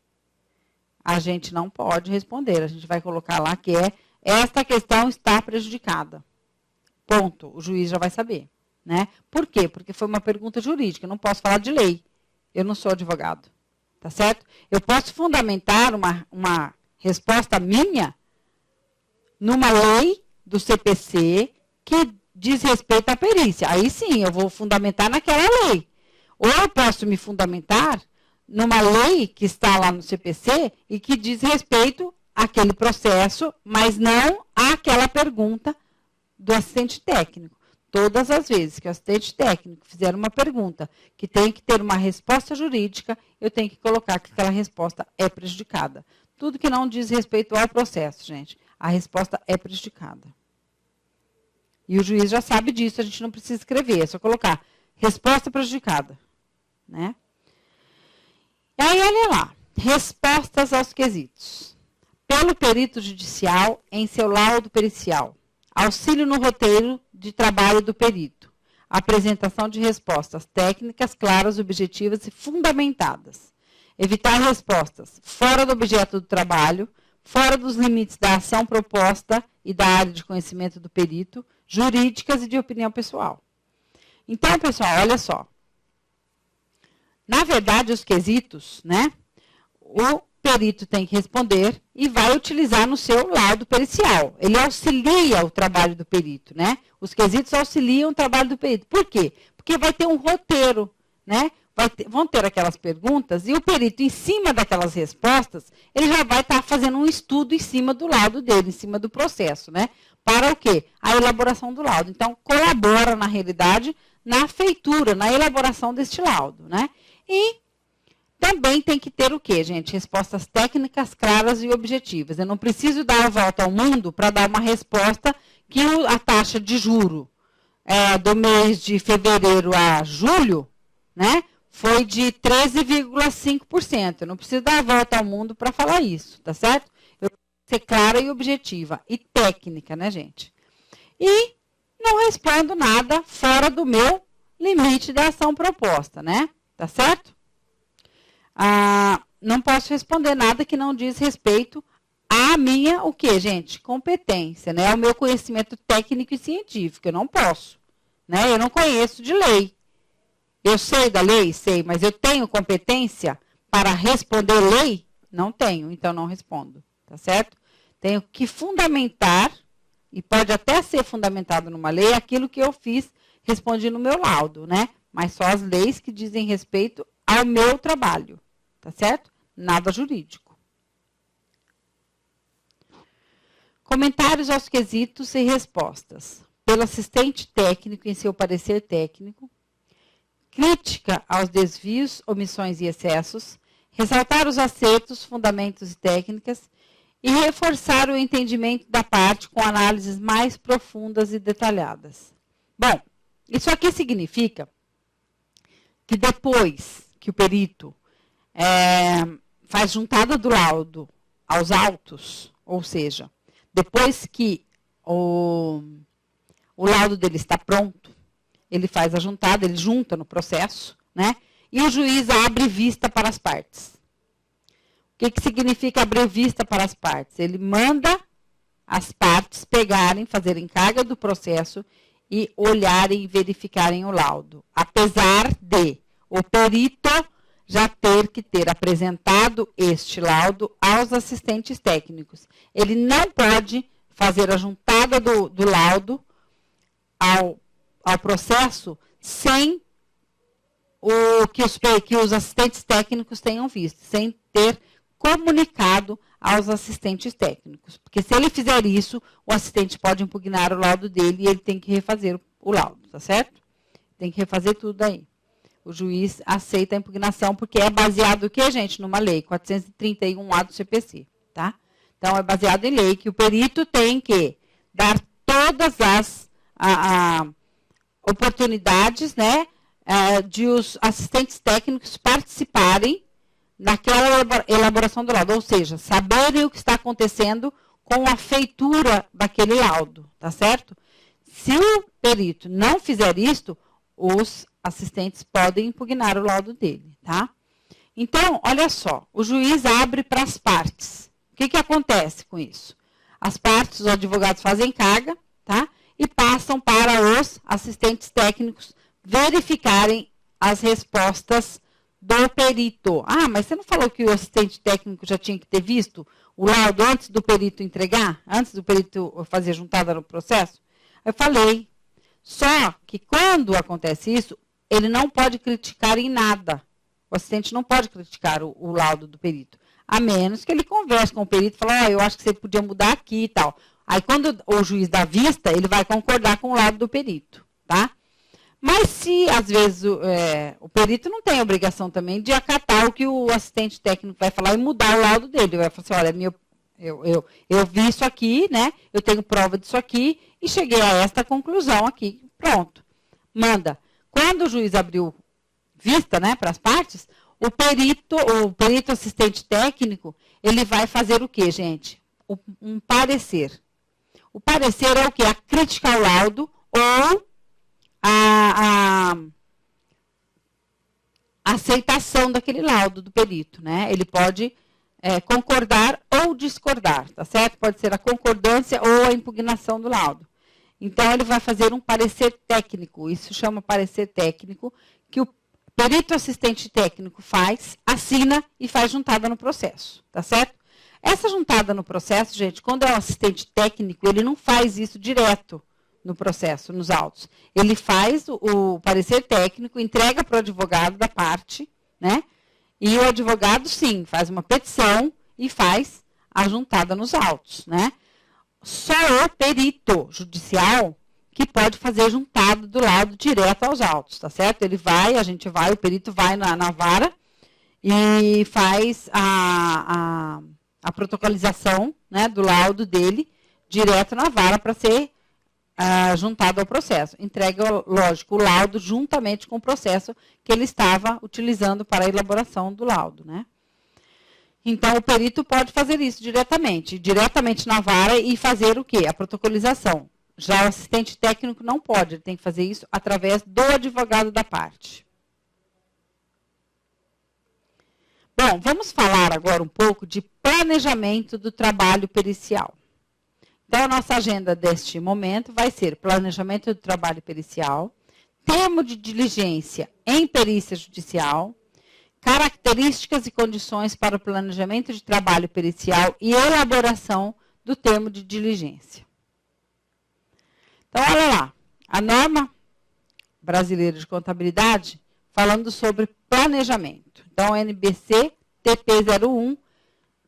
a gente não pode responder. A gente vai colocar lá que esta questão está prejudicada. Ponto. O juiz já vai saber, né? Por quê? Porque foi uma pergunta jurídica. Eu não posso falar de lei. Eu não sou advogado, tá certo? Eu posso fundamentar uma resposta minha numa lei do CPC que diz respeito à perícia. Aí sim, eu vou fundamentar naquela lei. Ou eu posso me fundamentar numa lei que está lá no CPC e que diz respeito àquele processo, mas não àquela pergunta do assistente técnico. Todas as vezes que o assistente técnico fizer uma pergunta que tem que ter uma resposta jurídica, eu tenho que colocar que aquela resposta é prejudicada. Tudo que não diz respeito ao processo, gente, a resposta é prejudicada. E o juiz já sabe disso, a gente não precisa escrever, é só colocar resposta prejudicada, né? E aí, olha lá, respostas aos quesitos. Pelo perito judicial em seu laudo pericial. Auxílio no roteiro de trabalho do perito. Apresentação de respostas técnicas, claras, objetivas e fundamentadas. Evitar respostas fora do objeto do trabalho, fora dos limites da ação proposta e da área de conhecimento do perito, jurídicas e de opinião pessoal. Então, pessoal, olha só. Na verdade, os quesitos, né? O perito tem que responder e vai utilizar no seu laudo pericial. Ele auxilia o trabalho do perito, né? Os quesitos auxiliam o trabalho do perito. Por quê? Porque vai ter um roteiro, né? Vão ter aquelas perguntas e o perito, em cima daquelas respostas, ele já vai estar fazendo um estudo em cima do laudo dele, em cima do processo, né? Para o quê? A elaboração do laudo. Então, colabora, na realidade, na feitura, na elaboração deste laudo, né? E também tem que ter o quê, gente? Respostas técnicas, claras e objetivas. Eu não preciso dar a volta ao mundo para dar uma resposta que a taxa de juro do mês de fevereiro a julho, né, foi de 13,5%. Eu não preciso dar a volta ao mundo para falar isso, tá certo? Eu preciso ser clara e objetiva. E técnica, né, gente? E não respondo nada fora do meu limite da ação proposta, né? Tá certo? Não posso responder nada que não diz respeito à minha, o quê, gente? Competência, né? Ao meu conhecimento técnico e científico. Eu não posso, né? Eu não conheço de lei. Eu sei da lei? Sei, mas eu tenho competência para responder lei? Não tenho, então não respondo, tá certo? Tenho que fundamentar, e pode até ser fundamentado numa lei, aquilo que eu fiz, respondi no meu laudo, né? Mas só as leis que dizem respeito ao meu trabalho, tá certo? Nada jurídico. Comentários aos quesitos e respostas. Pelo assistente técnico em seu parecer técnico. Crítica aos desvios, omissões e excessos. Ressaltar os acertos, fundamentos e técnicas. E reforçar o entendimento da parte com análises mais profundas e detalhadas. Bom, isso aqui significa que depois que o perito faz juntada do laudo aos autos, ou seja, depois que o laudo dele está pronto, ele faz a juntada, ele junta no processo, né? E o juiz abre vista para as partes. O que significa abrir vista para as partes? Ele manda as partes pegarem, fazerem carga do processo e olharem e verificarem o laudo. Apesar de o perito já ter apresentado este laudo aos assistentes técnicos. Ele não pode fazer a juntada do laudo ao processo sem que os assistentes técnicos tenham visto, sem ter comunicado aos assistentes técnicos. Porque se ele fizer isso, o assistente pode impugnar o laudo dele e ele tem que refazer o laudo, tá certo? Tem que refazer tudo aí. O juiz aceita a impugnação porque é baseado o quê, gente? Numa lei, 431A do CPC, tá? Então, é baseado em lei que o perito tem que dar todas as oportunidades, né, de os assistentes técnicos participarem naquela elaboração do laudo, ou seja, saberem o que está acontecendo com a feitura daquele laudo, tá certo? Se o perito não fizer isto, os assistentes podem impugnar o laudo dele, tá? Então, olha só, o juiz abre para as partes. O que acontece com isso? As partes, os advogados fazem carga, tá? E passam para os assistentes técnicos verificarem as respostas do perito. Ah, mas você não falou que o assistente técnico já tinha que ter visto o laudo antes do perito entregar? Antes do perito fazer juntada no processo? Eu falei. Só que quando acontece isso, ele não pode criticar em nada. O assistente não pode criticar o laudo do perito. A menos que ele converse com o perito e fale, eu acho que você podia mudar aqui e tal. Aí, quando o juiz dá vista, ele vai concordar com o laudo do perito, tá? Mas se, às vezes, o perito não tem a obrigação também de acatar o que o assistente técnico vai falar e mudar o laudo dele. Ele vai falar assim, olha, eu vi isso aqui, né? Eu tenho prova disso aqui e cheguei a esta conclusão aqui. Pronto. Manda. Quando o juiz abriu vista, né, para as partes, o perito assistente técnico, ele vai fazer o quê, gente? Um parecer. O parecer é o quê? A crítica ao laudo ou a aceitação daquele laudo do perito, né? Ele pode concordar ou discordar, tá certo? Pode ser a concordância ou a impugnação do laudo. Então, ele vai fazer um parecer técnico, isso chama parecer técnico, que o perito assistente técnico faz, assina e faz juntada no processo, tá certo? Essa juntada no processo, gente, quando é um assistente técnico, ele não faz isso direto no processo, nos autos. Ele faz o parecer técnico, entrega para o advogado da parte, né? E o advogado, sim, faz uma petição e faz a juntada nos autos, né? Só o perito judicial que pode fazer juntado do laudo direto aos autos, tá certo? O perito vai na vara e faz a protocolização, né, do laudo dele direto na vara para ser juntado ao processo. Entrega, lógico, o laudo juntamente com o processo que ele estava utilizando para a elaboração do laudo, né? Então, o perito pode fazer isso diretamente na vara e fazer o quê? A protocolização. Já o assistente técnico não pode, ele tem que fazer isso através do advogado da parte. Bom, vamos falar agora um pouco de planejamento do trabalho pericial. Então, a nossa agenda deste momento vai ser planejamento do trabalho pericial, termo de diligência em perícia judicial, características e condições para o planejamento de trabalho pericial e elaboração do termo de diligência. Então, olha lá, a norma brasileira de contabilidade falando sobre planejamento. Então, NBC TP01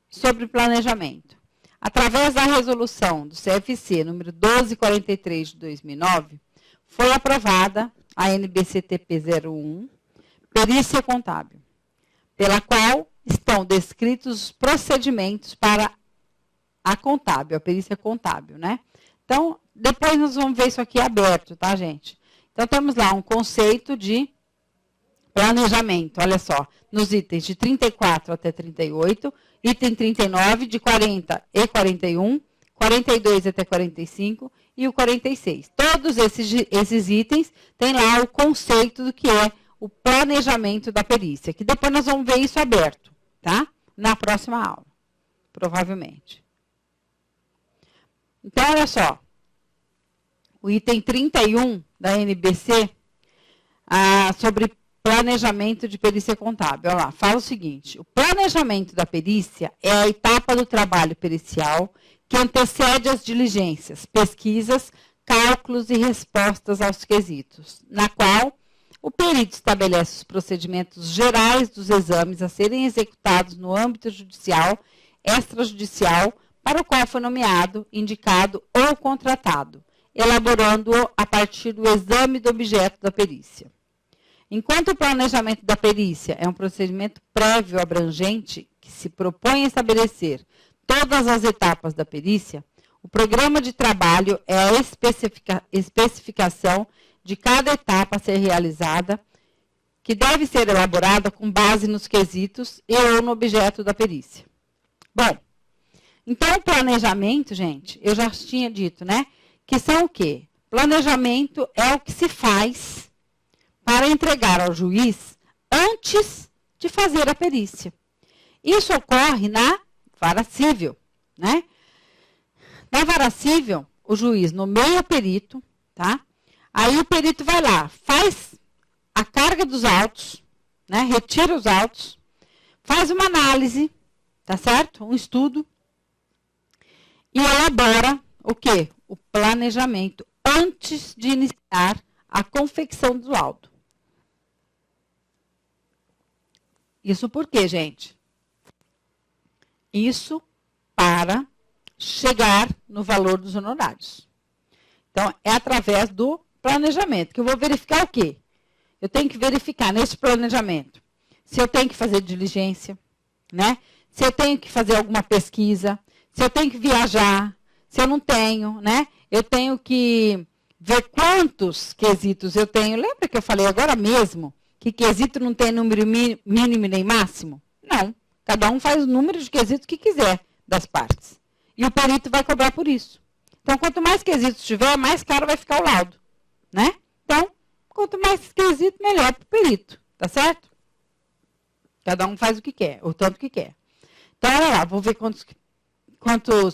sobre planejamento. Através da resolução do CFC número 1243 de 2009, foi aprovada a NBC TP01, perícia contábil, pela qual estão descritos os procedimentos para a contábil, a perícia contábil, né? Então, depois nós vamos ver isso aqui aberto, tá, gente? Então, temos lá um conceito de planejamento, olha só, nos itens de 34 até 38, item 39, de 40 e 41, 42 até 45 e o 46. Todos esses itens têm lá o conceito do que é o planejamento da perícia, que depois nós vamos ver isso aberto, tá? Na próxima aula, provavelmente. Então, olha só, o item 31 da NBC, sobre planejamento de perícia contábil. Olha lá, fala o seguinte, o planejamento da perícia é a etapa do trabalho pericial que antecede as diligências, pesquisas, cálculos e respostas aos quesitos, na qual o perito estabelece os procedimentos gerais dos exames a serem executados no âmbito judicial, extrajudicial, para o qual foi nomeado, indicado ou contratado, elaborando-o a partir do exame do objeto da perícia. Enquanto o planejamento da perícia é um procedimento prévio abrangente que se propõe a estabelecer todas as etapas da perícia, O programa de trabalho é a especificação de cada etapa a ser realizada, que deve ser elaborada com base nos quesitos e ou no objeto da perícia. Bom, então o planejamento, gente, eu já tinha dito, né? Que são o quê? Planejamento é o que se faz para entregar ao juiz antes de fazer a perícia. Isso ocorre na vara civil, né? Na vara civil, o juiz nomeia o perito, tá? Aí o perito vai lá, faz a carga dos autos, né? Retira os autos, faz uma análise, tá certo? Um estudo e elabora o quê? O planejamento antes de iniciar a confecção do laudo. Isso por quê, gente? Isso para chegar no valor dos honorários. Então, é através do planejamento, que eu vou verificar o quê? Eu tenho que verificar nesse planejamento se eu tenho que fazer diligência, né? Se eu tenho que fazer alguma pesquisa, se eu tenho que viajar, se eu não tenho, né? Eu tenho que ver quantos quesitos eu tenho. Lembra que eu falei agora mesmo que quesito não tem número mínimo nem máximo? Não. Cada um faz o número de quesitos que quiser das partes. E o perito vai cobrar por isso. Então, quanto mais quesitos tiver, mais caro vai ficar o laudo, né? Então, quanto mais quesito, melhor para o perito, tá certo? Cada um faz o que quer, o tanto que quer. Então, olha lá, vou ver quantos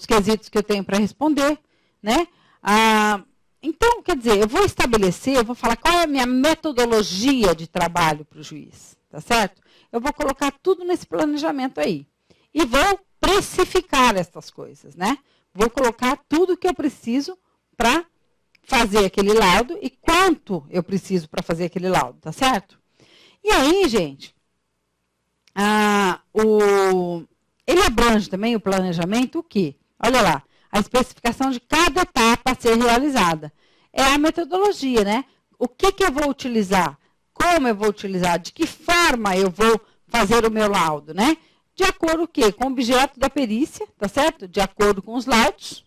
quesitos que eu tenho para responder, né? Então, quer dizer, eu vou estabelecer, eu vou falar qual é a minha metodologia de trabalho para o juiz, tá certo? Eu vou colocar tudo nesse planejamento aí. E vou precificar essas coisas, né? Vou colocar tudo que eu preciso para fazer aquele laudo e quanto eu preciso para fazer aquele laudo, tá certo? E aí, gente, ele abrange também o planejamento o quê? Olha lá, a especificação de cada etapa a ser realizada. É a metodologia, né? O que eu vou utilizar? Como eu vou utilizar? De que forma eu vou fazer o meu laudo, né? De acordo o quê? Com o objeto da perícia, tá certo? De acordo com os laudos.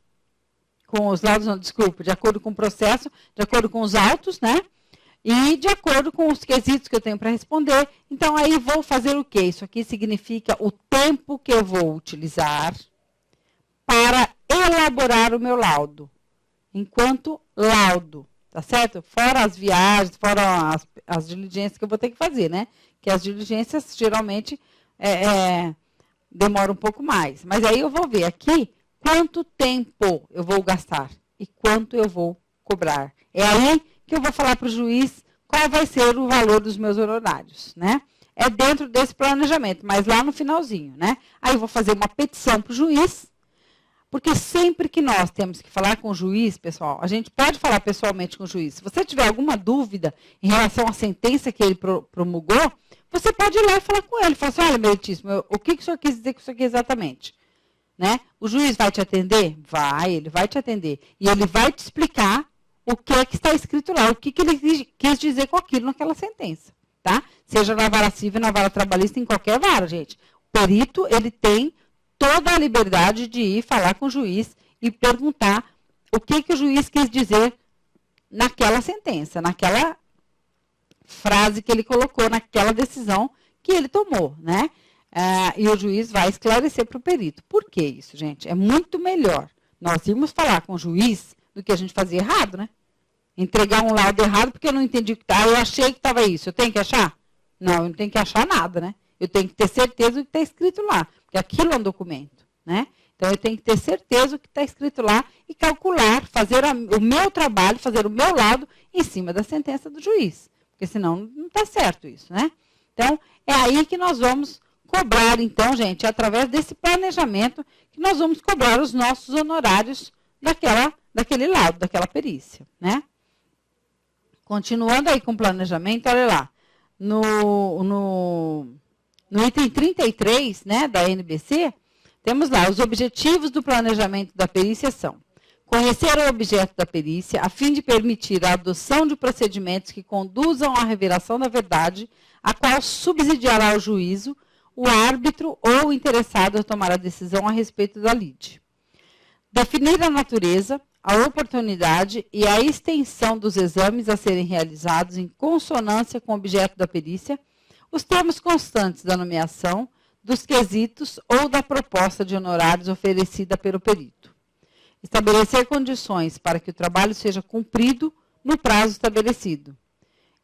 De acordo com o processo, de acordo com os autos, né? E de acordo com os quesitos que eu tenho para responder. Então, aí vou fazer o quê? Isso aqui significa o tempo que eu vou utilizar para elaborar o meu laudo. Enquanto laudo, tá certo? Fora as viagens, fora as diligências que eu vou ter que fazer, né? Que as diligências, geralmente, demoram um pouco mais. Mas aí eu vou ver aqui quanto tempo eu vou gastar e quanto eu vou cobrar. É aí que eu vou falar para o juiz qual vai ser o valor dos meus honorários, né? É dentro desse planejamento, mas lá no finalzinho, né? Aí eu vou fazer uma petição para o juiz, porque sempre que nós temos que falar com o juiz, pessoal, a gente pode falar pessoalmente com o juiz. Se você tiver alguma dúvida em relação à sentença que ele promulgou, você pode ir lá e falar com ele. Falar assim, olha, meritíssimo, o que o senhor quis dizer com isso aqui exatamente? Né? O juiz vai te atender? Vai, ele vai te atender. E ele vai te explicar o que é que está escrito lá, o que ele quis dizer com aquilo naquela sentença. Tá? Seja na vara civil, na vara trabalhista, em qualquer vara, gente. O perito, ele tem toda a liberdade de ir falar com o juiz e perguntar o que o juiz quis dizer naquela sentença, naquela frase que ele colocou, naquela decisão que ele tomou, né? E o juiz vai esclarecer para o perito. Por que isso, gente? É muito melhor nós irmos falar com o juiz do que a gente fazer errado, né? Entregar um laudo errado porque eu não entendi o que está. Eu achei que estava isso. Eu tenho que achar? Não, eu não tenho que achar nada, né? Eu tenho que ter certeza do que está escrito lá. Porque aquilo é um documento, né? Então, eu tenho que ter certeza do que está escrito lá e calcular, fazer o meu trabalho, fazer o meu laudo em cima da sentença do juiz. Porque senão não está certo isso, né? Então, é aí que nós vamos cobrar, então, gente, através desse planejamento, que nós vamos cobrar os nossos honorários daquele laudo, daquela perícia, né? Continuando aí com o planejamento, olha lá, no item 33, né, da NBC, temos lá, os objetivos do planejamento da perícia são conhecer o objeto da perícia, a fim de permitir a adoção de procedimentos que conduzam à revelação da verdade, a qual subsidiará o juízo, o árbitro ou o interessado a tomar a decisão a respeito da lide. Definir a natureza, a oportunidade e a extensão dos exames a serem realizados em consonância com o objeto da perícia, os termos constantes da nomeação, dos quesitos ou da proposta de honorários oferecida pelo perito. Estabelecer condições para que o trabalho seja cumprido no prazo estabelecido.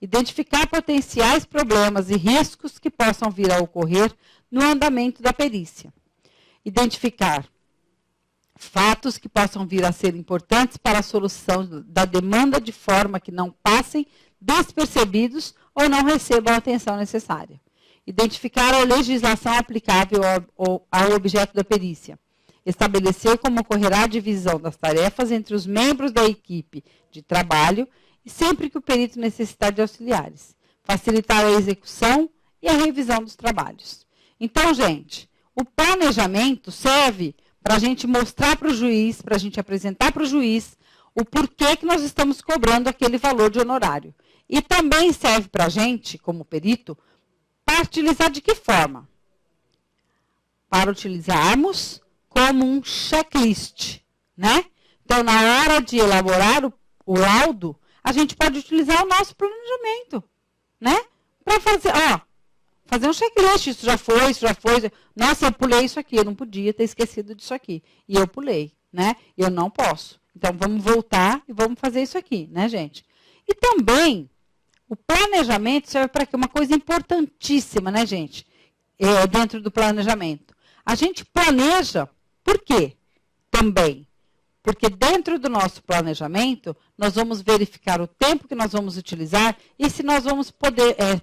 Identificar potenciais problemas e riscos que possam vir a ocorrer no andamento da perícia. Identificar fatos que possam vir a ser importantes para a solução da demanda de forma que não passem despercebidos ou não recebam a atenção necessária. Identificar a legislação aplicável ao objeto da perícia. Estabelecer como ocorrerá a divisão das tarefas entre os membros da equipe de trabalho e sempre que o perito necessitar de auxiliares. Facilitar a execução e a revisão dos trabalhos. Então, gente, o planejamento serve para a gente mostrar para o juiz, para a gente apresentar para o juiz o porquê que nós estamos cobrando aquele valor de honorário. E também serve para a gente, como perito, para utilizar de que forma? Para utilizarmos como um checklist, né? Então, na hora de elaborar o laudo, a gente pode utilizar o nosso planejamento, né? Para fazer um checklist, isso já foi. Nossa, eu pulei isso aqui, eu não podia ter esquecido disso aqui. E eu pulei, né? Eu não posso. Então, vamos voltar e vamos fazer isso aqui, né, gente? E também, o planejamento serve para quê? Uma coisa importantíssima, né, gente? Dentro do planejamento. A gente planeja, por quê? Também. Porque dentro do nosso planejamento, nós vamos verificar o tempo que nós vamos utilizar e se nós vamos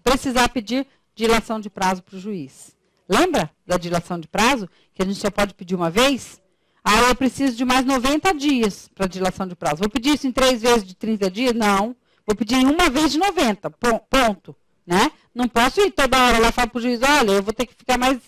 precisar pedir dilação de prazo para o juiz. Lembra da dilação de prazo? Que a gente só pode pedir uma vez? Eu preciso de mais 90 dias para dilação de prazo. Vou pedir isso em 3 vezes de 30 dias? Não. Vou pedir em uma vez de 90. Ponto. Né? Não posso ir toda hora lá e falar para o juiz, olha, eu vou ter que ficar mais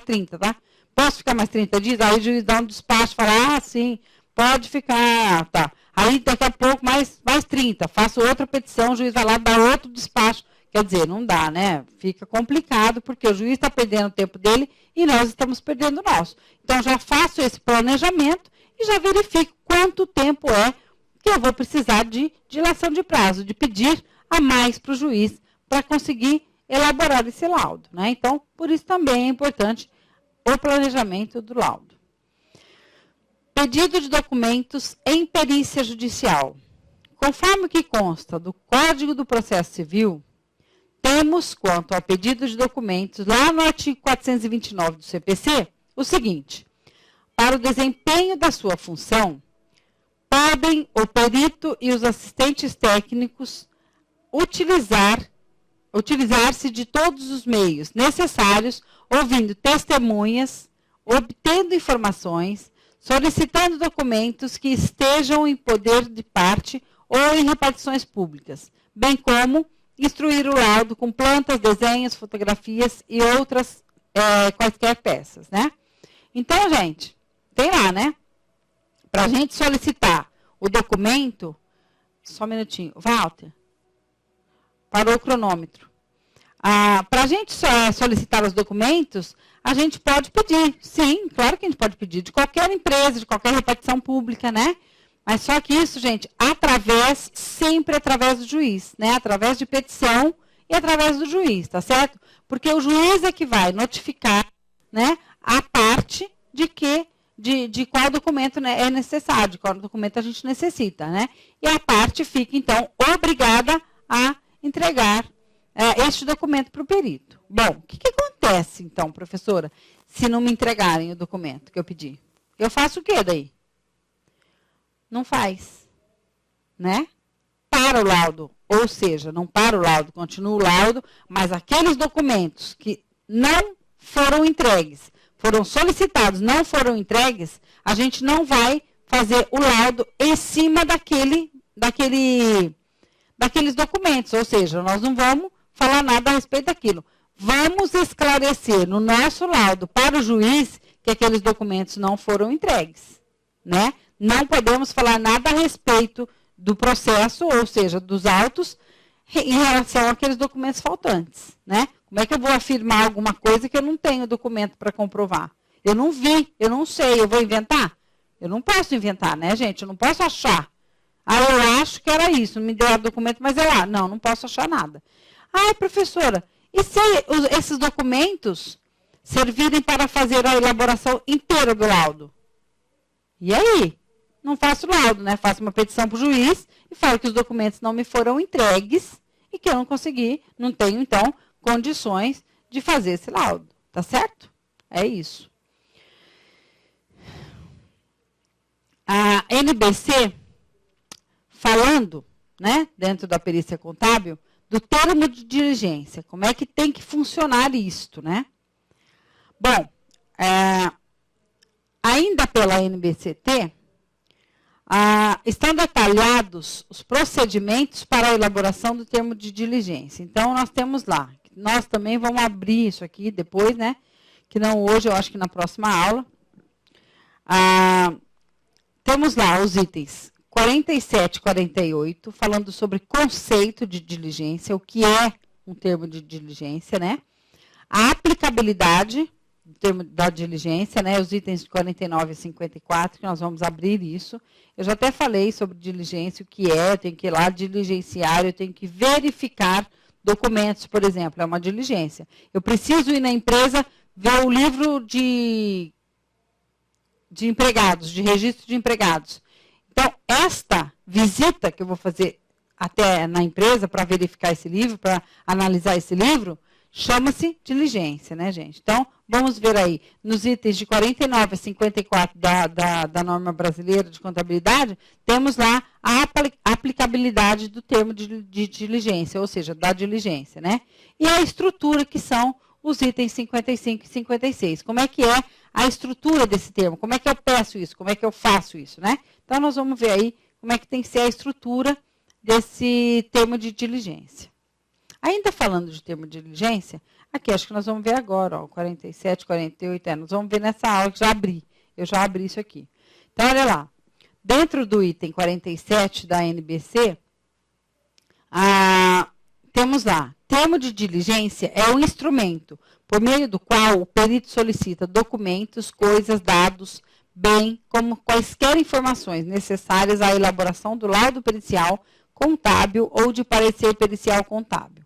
30, tá? Posso ficar mais 30 dias? Aí o juiz dá um despacho e fala, sim, pode ficar, tá. Aí daqui a pouco mais 30. Faço outra petição, o juiz vai lá e dá outro despacho. Quer dizer, não dá, né? Fica complicado, porque o juiz está perdendo o tempo dele e nós estamos perdendo o nosso. Então, já faço esse planejamento e já verifico quanto tempo é que eu vou precisar de dilação de prazo, de pedir a mais para o juiz para conseguir elaborar esse laudo, né? Então, por isso também é importante o planejamento do laudo. Pedido de documentos em perícia judicial. Conforme o que consta do Código do Processo Civil, temos, quanto ao pedido de documentos, lá no artigo 429 do CPC, o seguinte: para o desempenho da sua função, podem o perito e os assistentes técnicos utilizar-se de todos os meios necessários, ouvindo testemunhas, obtendo informações, solicitando documentos que estejam em poder de parte ou em repartições públicas, bem como instruir o laudo com plantas, desenhos, fotografias e outras quaisquer peças, né? Então, gente, tem lá, né? Para a gente solicitar o documento, só um minutinho, Walter, parou o cronômetro. Para a gente solicitar os documentos, a gente pode pedir, sim, claro que a gente pode pedir, de qualquer empresa, de qualquer repartição pública, né? Mas só que isso, gente, sempre através do juiz, né? Através de petição e através do juiz, tá certo? Porque o juiz é que vai notificar, né, a parte de qual documento, né, é necessário, de qual documento a gente necessita, né? E a parte fica, então, obrigada a entregar este documento para o perito. Bom, o que acontece, então, professora, se não me entregarem o documento que eu pedi? Eu faço o quê daí? Não faz, né? Para o laudo, ou seja, não para o laudo, continua o laudo, mas aqueles documentos que não foram entregues, foram solicitados, não foram entregues, a gente não vai fazer o laudo em cima daqueles documentos, ou seja, nós não vamos falar nada a respeito daquilo. Vamos esclarecer no nosso laudo para o juiz que aqueles documentos não foram entregues, né? Não podemos falar nada a respeito do processo, ou seja, dos autos, em relação àqueles documentos faltantes, né? Como é que eu vou afirmar alguma coisa que eu não tenho documento para comprovar? Eu não vi, eu não sei, eu vou inventar? Eu não posso inventar, né, gente? Eu não posso achar. Eu acho que era isso, me deu o documento, mas é lá. Não posso achar nada. Professora, e se esses documentos servirem para fazer a elaboração inteira do laudo? E aí? Não faço laudo, né? Faço uma petição para o juiz e falo que os documentos não me foram entregues e que eu não consegui, não tenho, então, condições de fazer esse laudo. Tá certo? É isso. A NBC, falando, né, dentro da perícia contábil, do termo de diligência. Como é que tem que funcionar isto, né? Bom, ainda pela NBCT, estão detalhados os procedimentos para a elaboração do termo de diligência. Então, nós temos lá. Nós também vamos abrir isso aqui depois, né? Que não hoje, eu acho que na próxima aula. Temos lá os itens 47 e 48, falando sobre conceito de diligência, o que é um termo de diligência, né? A aplicabilidade do termo da diligência, né? Os itens 49 e 54, que nós vamos abrir isso. Eu já até falei sobre diligência, o que é, eu tenho que ir lá diligenciar, eu tenho que verificar documentos, por exemplo, é uma diligência. Eu preciso ir na empresa ver o livro de empregados, de registro de empregados. Então, esta visita que eu vou fazer até na empresa para verificar esse livro, para analisar esse livro, chama-se diligência, né, gente? Então, vamos ver aí, nos itens de 49 a 54 da norma brasileira de contabilidade, temos lá a aplicabilidade do termo de diligência, ou seja, da diligência, né? E a estrutura, que são os itens 55 e 56. Como é que é a estrutura desse termo? Como é que eu peço isso? Como é que eu faço isso, né? Então, nós vamos ver aí como é que tem que ser a estrutura desse termo de diligência. Ainda falando de termo de diligência, aqui acho que nós vamos ver agora, ó, 47, 48, nós vamos ver nessa aula que já abri. Eu já abri isso aqui. Então, olha lá. Dentro do item 47 da NBC, temos lá, termo de diligência é um instrumento por meio do qual o perito solicita documentos, coisas, dados, bem como quaisquer informações necessárias à elaboração do laudo pericial contábil ou de parecer pericial contábil.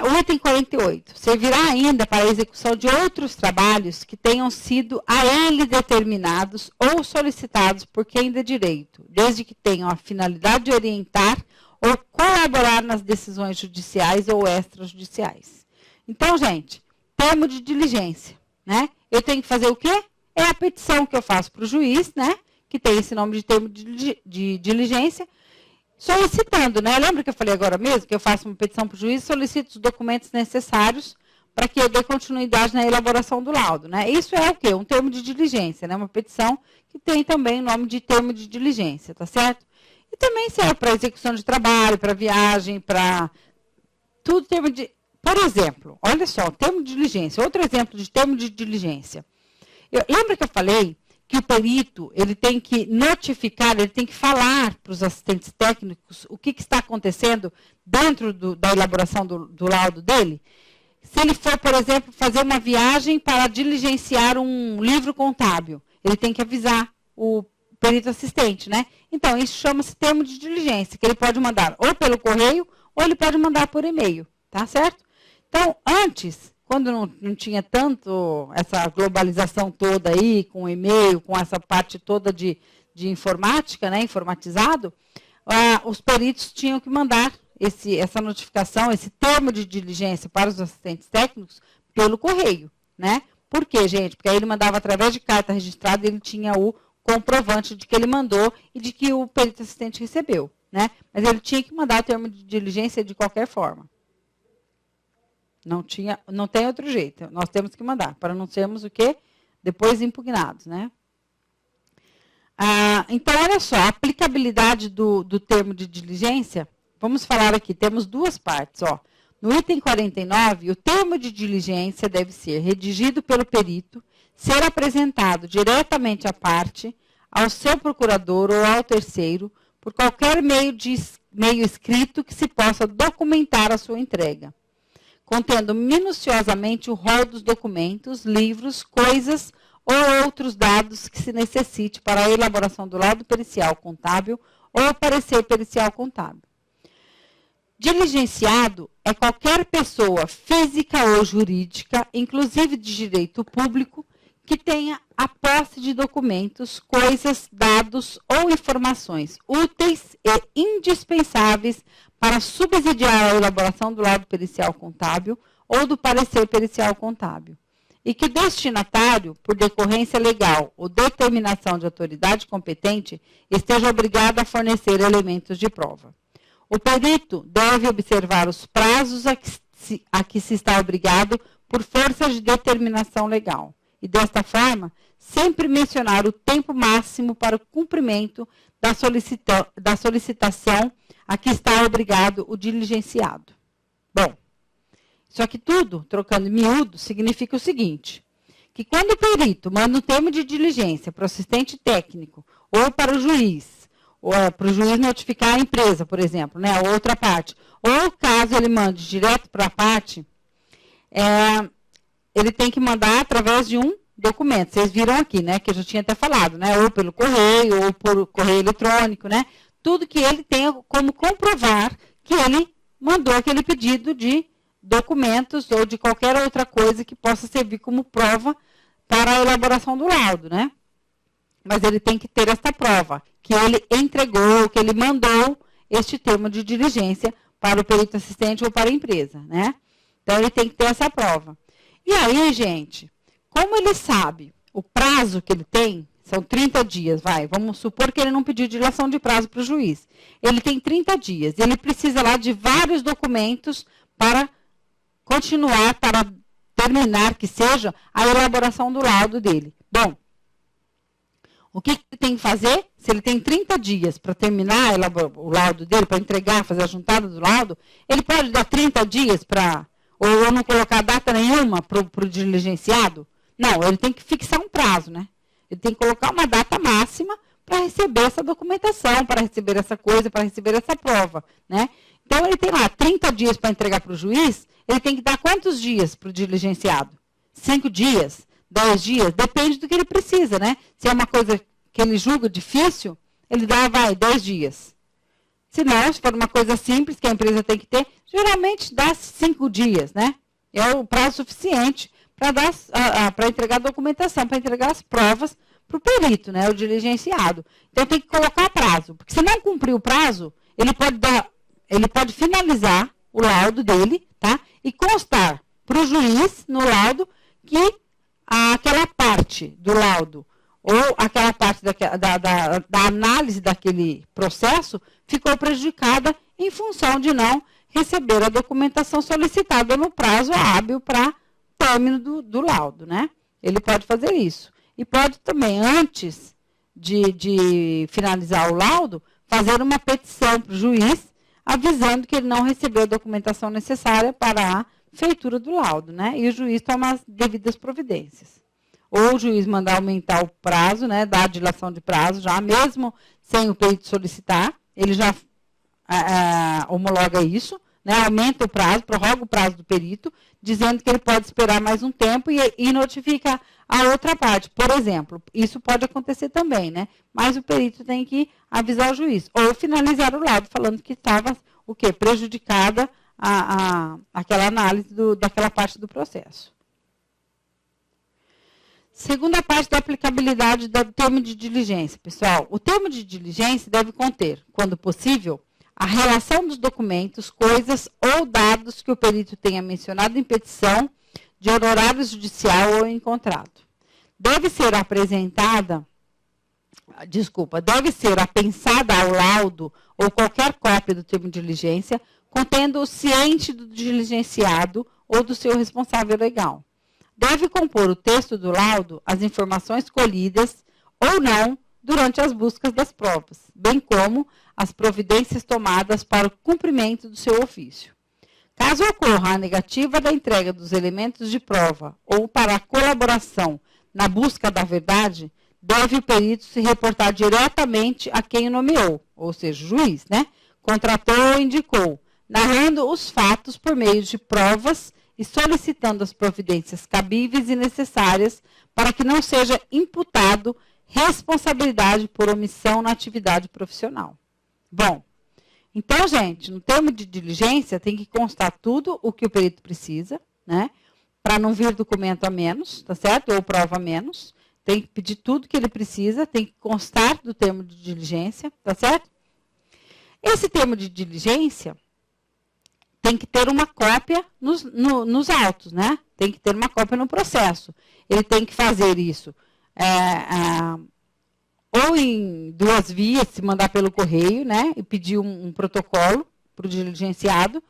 O item 48. Servirá ainda para a execução de outros trabalhos que tenham sido a ele determinados ou solicitados por quem de direito, desde que tenham a finalidade de orientar ou colaborar nas decisões judiciais ou extrajudiciais. Então, gente, termo de diligência, né? Eu tenho que fazer o quê? É a petição que eu faço para o juiz, né? Que tem esse nome de termo de diligência, solicitando, né? Lembra que eu falei agora mesmo que eu faço uma petição para o juiz e solicito os documentos necessários para que eu dê continuidade na elaboração do laudo, né? Isso é o quê? Um termo de diligência, né? Uma petição que tem também o nome de termo de diligência, tá certo? E também serve para execução de trabalho, para viagem, para tudo termo de... Por exemplo, olha só, termo de diligência, outro exemplo de termo de diligência. Lembra que eu falei que o perito, ele tem que notificar, ele tem que falar para os assistentes técnicos o que está acontecendo dentro da elaboração do laudo dele? Se ele for, por exemplo, fazer uma viagem para diligenciar um livro contábil, ele tem que avisar o perito assistente, né? Então, isso chama-se termo de diligência, que ele pode mandar ou pelo correio, ou ele pode mandar por e-mail, tá certo? Então, antes, quando não tinha tanto essa globalização toda aí, com e-mail, com essa parte toda de informática, né, informatizado, os peritos tinham que mandar essa notificação, esse termo de diligência para os assistentes técnicos pelo correio, né? Por quê, gente? Porque aí ele mandava através de carta registrada e ele tinha o comprovante de que ele mandou e de que o perito assistente recebeu, né? Mas ele tinha que mandar o termo de diligência de qualquer forma. Não tem outro jeito. Nós temos que mandar, para não sermos o quê? Depois impugnados, né? Então, olha só, a aplicabilidade do termo de diligência, vamos falar aqui, temos duas partes, ó. No item 49, o termo de diligência deve ser redigido pelo perito, ser apresentado diretamente à parte, ao seu procurador ou ao terceiro, por qualquer meio escrito que se possa documentar a sua entrega, contendo minuciosamente o rol dos documentos, livros, coisas ou outros dados que se necessite para a elaboração do laudo pericial contábil ou parecer pericial contábil. Diligenciado é qualquer pessoa física ou jurídica, inclusive de direito público, que tenha a posse de documentos, coisas, dados ou informações úteis e indispensáveis para subsidiar a elaboração do laudo pericial contábil ou do parecer pericial contábil, e que o destinatário, por decorrência legal ou determinação de autoridade competente, esteja obrigado a fornecer elementos de prova. O perito deve observar os prazos a que se está obrigado por força de determinação legal, e desta forma, sempre mencionar o tempo máximo para o cumprimento da solicitação a que está obrigado o diligenciado. Bom, isso aqui tudo, trocando em miúdo, significa o seguinte, que quando o perito manda um termo de diligência para o assistente técnico ou para o juiz, ou para o juiz notificar a empresa, por exemplo, né, a outra parte, ou caso ele mande direto para a parte, ele tem que mandar através de um documento. Vocês viram aqui, né, que eu já tinha até falado, né, ou pelo correio, ou por correio eletrônico, né, tudo que ele tenha como comprovar que ele mandou aquele pedido de documentos ou de qualquer outra coisa que possa servir como prova para a elaboração do laudo, né? Mas ele tem que ter essa prova, que ele entregou, que ele mandou este termo de diligência para o perito assistente ou para a empresa, né? Então, ele tem que ter essa prova. E aí, gente, como ele sabe o prazo que ele tem, são 30 dias, vamos supor que ele não pediu dilação de prazo para o juiz. Ele tem 30 dias, ele precisa lá de vários documentos para continuar, para terminar, que seja, a elaboração do laudo dele. Bom, o que ele tem que fazer? Se ele tem 30 dias para terminar o laudo dele, para entregar, fazer a juntada do laudo, ele pode dar 30 dias para, ou não colocar data nenhuma para o diligenciado? Não, ele tem que fixar um prazo, né? Ele tem que colocar uma data máxima para receber essa documentação, para receber essa coisa, para receber essa prova, né? Então, ele tem lá 30 dias para entregar para o juiz, ele tem que dar quantos dias para o diligenciado? 5 dias? 10 dias? Depende do que ele precisa, né? Se é uma coisa que ele julga difícil, ele dá, 10 dias. Se não, se for uma coisa simples que a empresa tem que ter, geralmente dá 5 dias, né? É o prazo suficiente para entregar a documentação, para entregar as provas para o perito, né? O diligenciado. Então, tem que colocar prazo, porque se não cumprir o prazo, ele pode finalizar o laudo dele, tá? E constar para o juiz, no laudo, que aquela parte do laudo ou aquela parte da análise daquele processo ficou prejudicada em função de não receber a documentação solicitada no prazo hábil para término do laudo, né? Ele pode fazer isso. E pode também, antes de finalizar o laudo, fazer uma petição para o juiz, avisando que ele não recebeu a documentação necessária para a feitura do laudo, né? E o juiz toma as devidas providências. Ou o juiz mandar aumentar o prazo, né? Dar a dilação de prazo, já mesmo sem o perito solicitar, ele já homologa isso, né? Aumenta o prazo, prorroga o prazo do perito, dizendo que ele pode esperar mais um tempo e notifica a outra parte. Por exemplo, isso pode acontecer também, né? Mas o perito tem que avisar o juiz. Ou finalizar o laudo, falando que estava o quê? Prejudicada aquela análise daquela parte do processo. Segunda parte da aplicabilidade do termo de diligência. Pessoal, o termo de diligência deve conter, quando possível, a relação dos documentos, coisas ou dados que o perito tenha mencionado em petição de honorário judicial ou em contrato. Deve ser apensada ao laudo ou qualquer cópia do termo de diligência, contendo o ciente do diligenciado ou do seu responsável legal. Deve compor o texto do laudo as informações colhidas ou não durante as buscas das provas, bem como as providências tomadas para o cumprimento do seu ofício. Caso ocorra a negativa da entrega dos elementos de prova ou para a colaboração na busca da verdade, deve o perito se reportar diretamente a quem o nomeou, ou seja, o juiz, né? Contratou ou indicou, narrando os fatos por meio de provas e solicitando as providências cabíveis e necessárias para que não seja imputado responsabilidade por omissão na atividade profissional. Bom, então, gente, no termo de diligência tem que constar tudo o que o perito precisa, né? Para não vir documento a menos, tá certo? Ou prova a menos. Tem que pedir tudo que ele precisa, tem que constar do termo de diligência, tá certo? Esse termo de diligência tem que ter uma cópia nos autos, né? Tem que ter uma cópia no processo. Ele tem que fazer isso ou em 2 vias, se mandar pelo correio, né? E pedir um protocolo para o diligenciado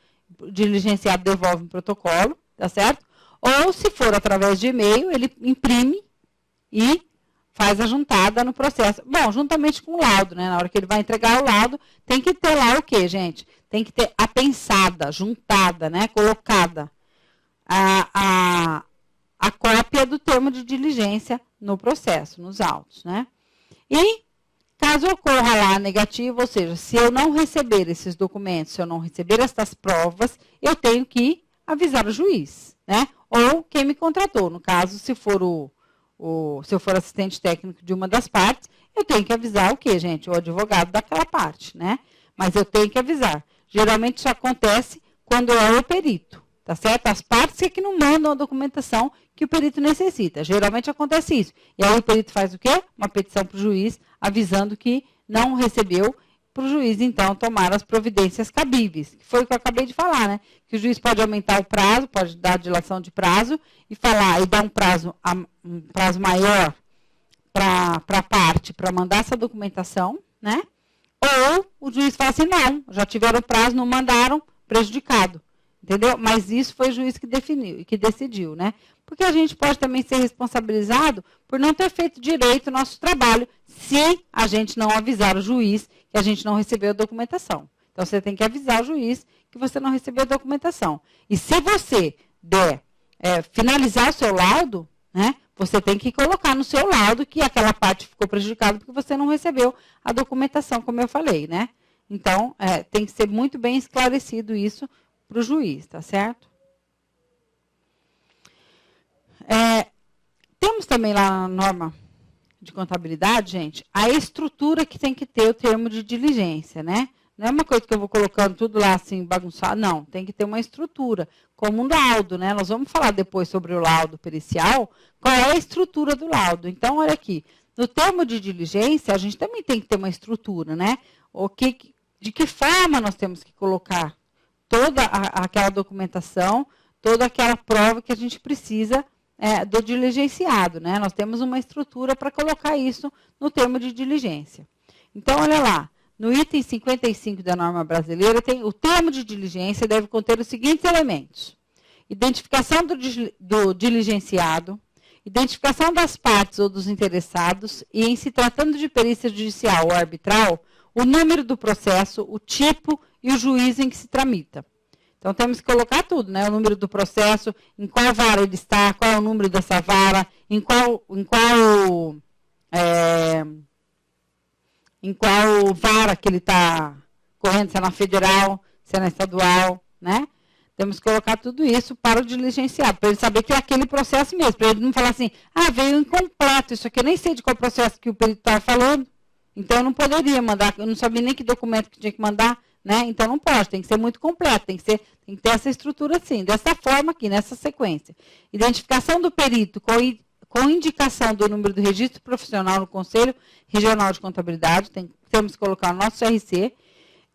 devolve um protocolo, tá certo? Ou, se for através de e-mail, ele imprime e faz a juntada no processo. Bom, juntamente com o laudo, né? Na hora que ele vai entregar o laudo, tem que ter lá o quê, gente? Tem que ter apensada, juntada, né? Colocada a cópia do termo de diligência no processo, nos autos, né? E, caso ocorra lá negativo, ou seja, se eu não receber esses documentos, se eu não receber estas provas, eu tenho que avisar o juiz, né? Ou quem me contratou. No caso, se eu for assistente técnico de uma das partes, eu tenho que avisar o quê, gente? O advogado daquela parte, né? Mas eu tenho que avisar. Geralmente isso acontece quando é o perito, tá certo? As partes é que não mandam a documentação que o perito necessita. Geralmente acontece isso. E aí o perito faz o quê? Uma petição para o juiz, avisando que não recebeu, para o juiz, então, tomar as providências cabíveis. Que foi o que eu acabei de falar, né? Que o juiz pode aumentar o prazo, pode dar dilação de prazo e dar um prazo maior para a parte para mandar essa documentação, né? Ou o juiz fala assim, não, já tiveram prazo, não mandaram, prejudicado. Entendeu? Mas isso foi o juiz que definiu e que decidiu, né? Porque a gente pode também ser responsabilizado por não ter feito direito o nosso trabalho se a gente não avisar o juiz que a gente não recebeu a documentação. Então, você tem que avisar o juiz que você não recebeu a documentação. E se você finalizar o seu laudo, né, você tem que colocar no seu laudo que aquela parte ficou prejudicada porque você não recebeu a documentação, como eu falei, né? Então, tem que ser muito bem esclarecido isso para o juiz, tá certo? Temos também lá na norma de contabilidade, gente, a estrutura que tem que ter o termo de diligência, né? Não é uma coisa que eu vou colocando tudo lá assim, bagunçado, não. Tem que ter uma estrutura, como um laudo, né? Nós vamos falar depois sobre o laudo pericial, qual é a estrutura do laudo. Então, olha aqui, no termo de diligência, a gente também tem que ter uma estrutura, né? De que forma nós temos que colocar toda aquela documentação, toda aquela prova que a gente precisa do diligenciado, né? Nós temos uma estrutura para colocar isso no termo de diligência. Então, olha lá, no item 55 da norma brasileira, o termo de diligência deve conter os seguintes elementos: identificação do diligenciado, identificação das partes ou dos interessados e, em se tratando de perícia judicial ou arbitral, o número do processo, o tipo e o juízo em que se tramita. Então, temos que colocar tudo, né? O número do processo, em qual vara ele está, qual é o número dessa vara, em qual vara que ele está correndo, se é na federal, se é na estadual, né? Temos que colocar tudo isso para o diligenciado, para ele saber que é aquele processo mesmo, para ele não falar assim, veio incompleto, isso aqui eu nem sei de qual processo que o perito estava falando, então eu não poderia mandar, eu não sabia nem que documento que tinha que mandar, né? Então não pode, tem que ser muito completo, tem que ter essa estrutura assim, dessa forma aqui, nessa sequência. Identificação do perito com indicação do número do registro profissional no Conselho Regional de Contabilidade, temos que colocar o nosso CRC,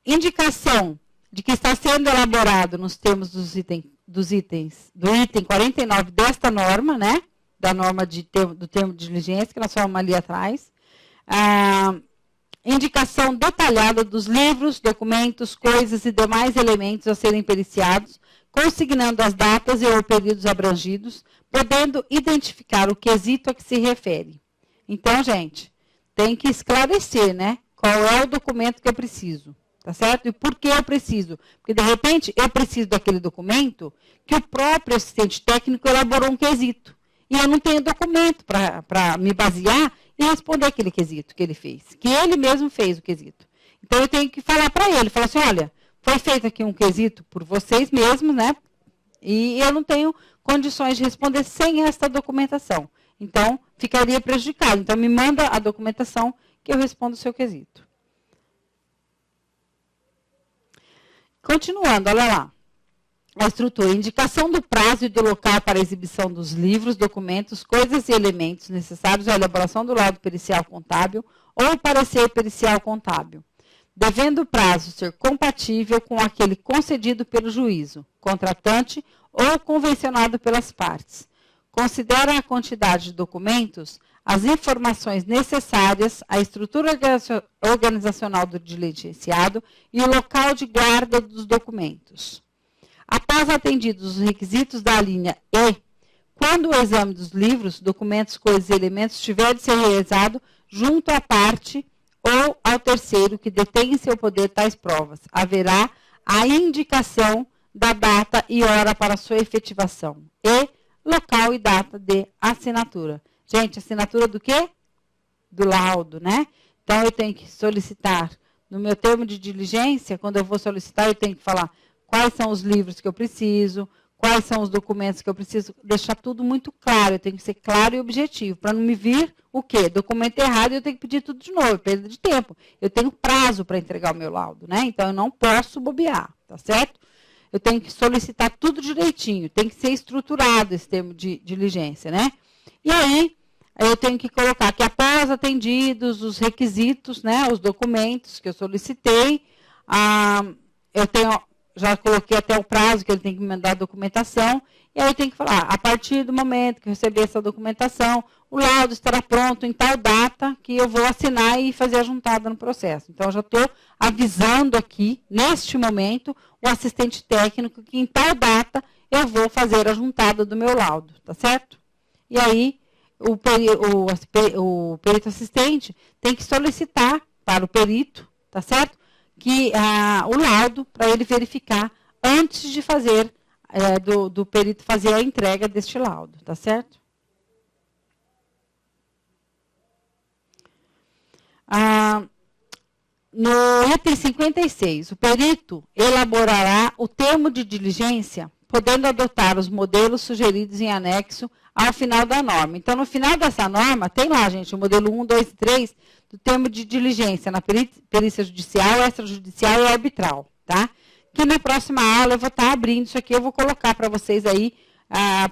indicação de que está sendo elaborado nos termos do item 49 desta norma, né? Da norma do termo de diligência, que nós falamos ali atrás. Indicação detalhada dos livros, documentos, coisas e demais elementos a serem periciados, consignando as datas e ou períodos abrangidos, podendo identificar o quesito a que se refere. Então, gente, tem que esclarecer, né? Qual é o documento que eu preciso, tá certo? E por que eu preciso? Porque, de repente, eu preciso daquele documento que o próprio assistente técnico elaborou um quesito. E eu não tenho documento para me basear e responder aquele quesito que ele fez, que ele mesmo fez o quesito. Então, eu tenho que falar para ele, falar assim, olha, foi feito aqui um quesito por vocês mesmos, né? E eu não tenho condições de responder sem esta documentação. Então, ficaria prejudicado. Então, me manda a documentação que eu respondo o seu quesito. Continuando, olha lá. A estrutura, indicação do prazo e do local para a exibição dos livros, documentos, coisas e elementos necessários à elaboração do laudo pericial contábil ou parecer pericial contábil, devendo o prazo ser compatível com aquele concedido pelo juízo, contratante ou convencionado pelas partes. Considera a quantidade de documentos, as informações necessárias, a estrutura organizacional do diligenciado e o local de guarda dos documentos. Após atendidos os requisitos da linha E, quando o exame dos livros, documentos, coisas e elementos tiver de ser realizado junto à parte ou ao terceiro que detém em seu poder tais provas, haverá a indicação da data e hora para sua efetivação e local e data de assinatura. Gente, assinatura do quê? Do laudo, né? Então, eu tenho que solicitar, no meu termo de diligência, quando eu vou solicitar, eu tenho que falar quais são os livros que eu preciso, quais são os documentos que eu preciso, deixar tudo muito claro, eu tenho que ser claro e objetivo, para não me vir o quê? Documento errado e eu tenho que pedir tudo de novo, perda de tempo. Eu tenho prazo para entregar o meu laudo, né? Então, eu não posso bobear, tá certo? Eu tenho que solicitar tudo direitinho, tem que ser estruturado esse termo de diligência, né? E aí, eu tenho que colocar que após atendidos os requisitos, né, os documentos que eu solicitei, eu tenho... Já coloquei até o prazo que ele tem que me mandar a documentação. E aí eu tenho que falar, a partir do momento que eu receber essa documentação, o laudo estará pronto em tal data que eu vou assinar e fazer a juntada no processo. Então, eu já estou avisando aqui, neste momento, o assistente técnico que em tal data eu vou fazer a juntada do meu laudo, tá certo? E aí, o perito assistente tem que solicitar para o perito, tá certo? Que o laudo para ele verificar antes de fazer, do perito fazer a entrega deste laudo, tá certo? No item 56, o perito elaborará o termo de diligência, podendo adotar os modelos sugeridos em anexo ao final da norma. Então, no final dessa norma, tem lá, gente, o modelo 1, 2 e 3 do termo de diligência na perícia judicial, extrajudicial e arbitral, tá? Que na próxima aula eu vou estar abrindo isso aqui, eu vou colocar para vocês aí,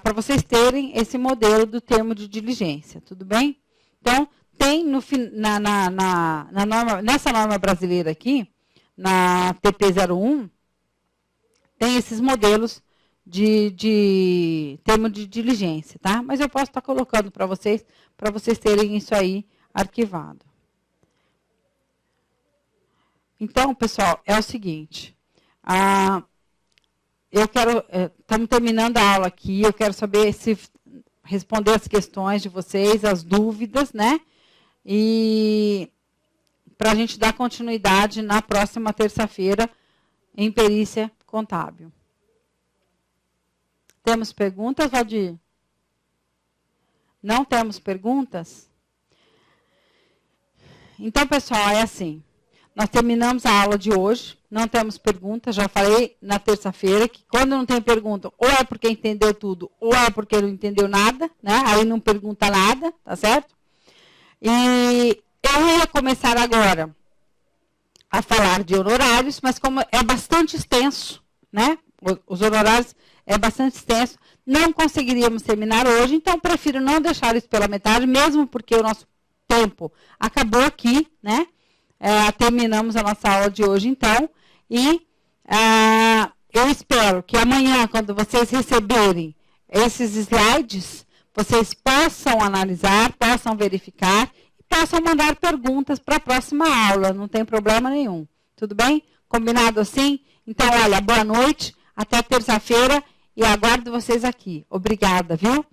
para vocês terem esse modelo do termo de diligência, tudo bem? Então, tem nessa norma brasileira aqui, na TP01, tem esses modelos de termo de diligência, tá? Mas eu posso estar colocando para vocês terem isso aí arquivado. Então, pessoal, é o seguinte, estamos terminando a aula aqui, eu quero saber se responder as questões de vocês, as dúvidas, né? E para a gente dar continuidade na próxima terça-feira em perícia contábil. Temos perguntas, Valdir? Não temos perguntas? Então, pessoal, é assim. Nós terminamos a aula de hoje, não temos perguntas, já falei na terça-feira que quando não tem pergunta, ou é porque entendeu tudo, ou é porque não entendeu nada, né? Aí não pergunta nada, tá certo? E eu ia começar agora a falar de honorários, mas como é bastante extenso, né? Os honorários é bastante extenso, não conseguiríamos terminar hoje, então prefiro não deixar isso pela metade, mesmo porque o nosso tempo acabou aqui, né? Terminamos a nossa aula de hoje, então, e eu espero que amanhã, quando vocês receberem esses slides, vocês possam analisar, possam verificar e possam mandar perguntas para a próxima aula, não tem problema nenhum. Tudo bem? Combinado assim? Então, olha, boa noite, até terça-feira e aguardo vocês aqui. Obrigada, viu?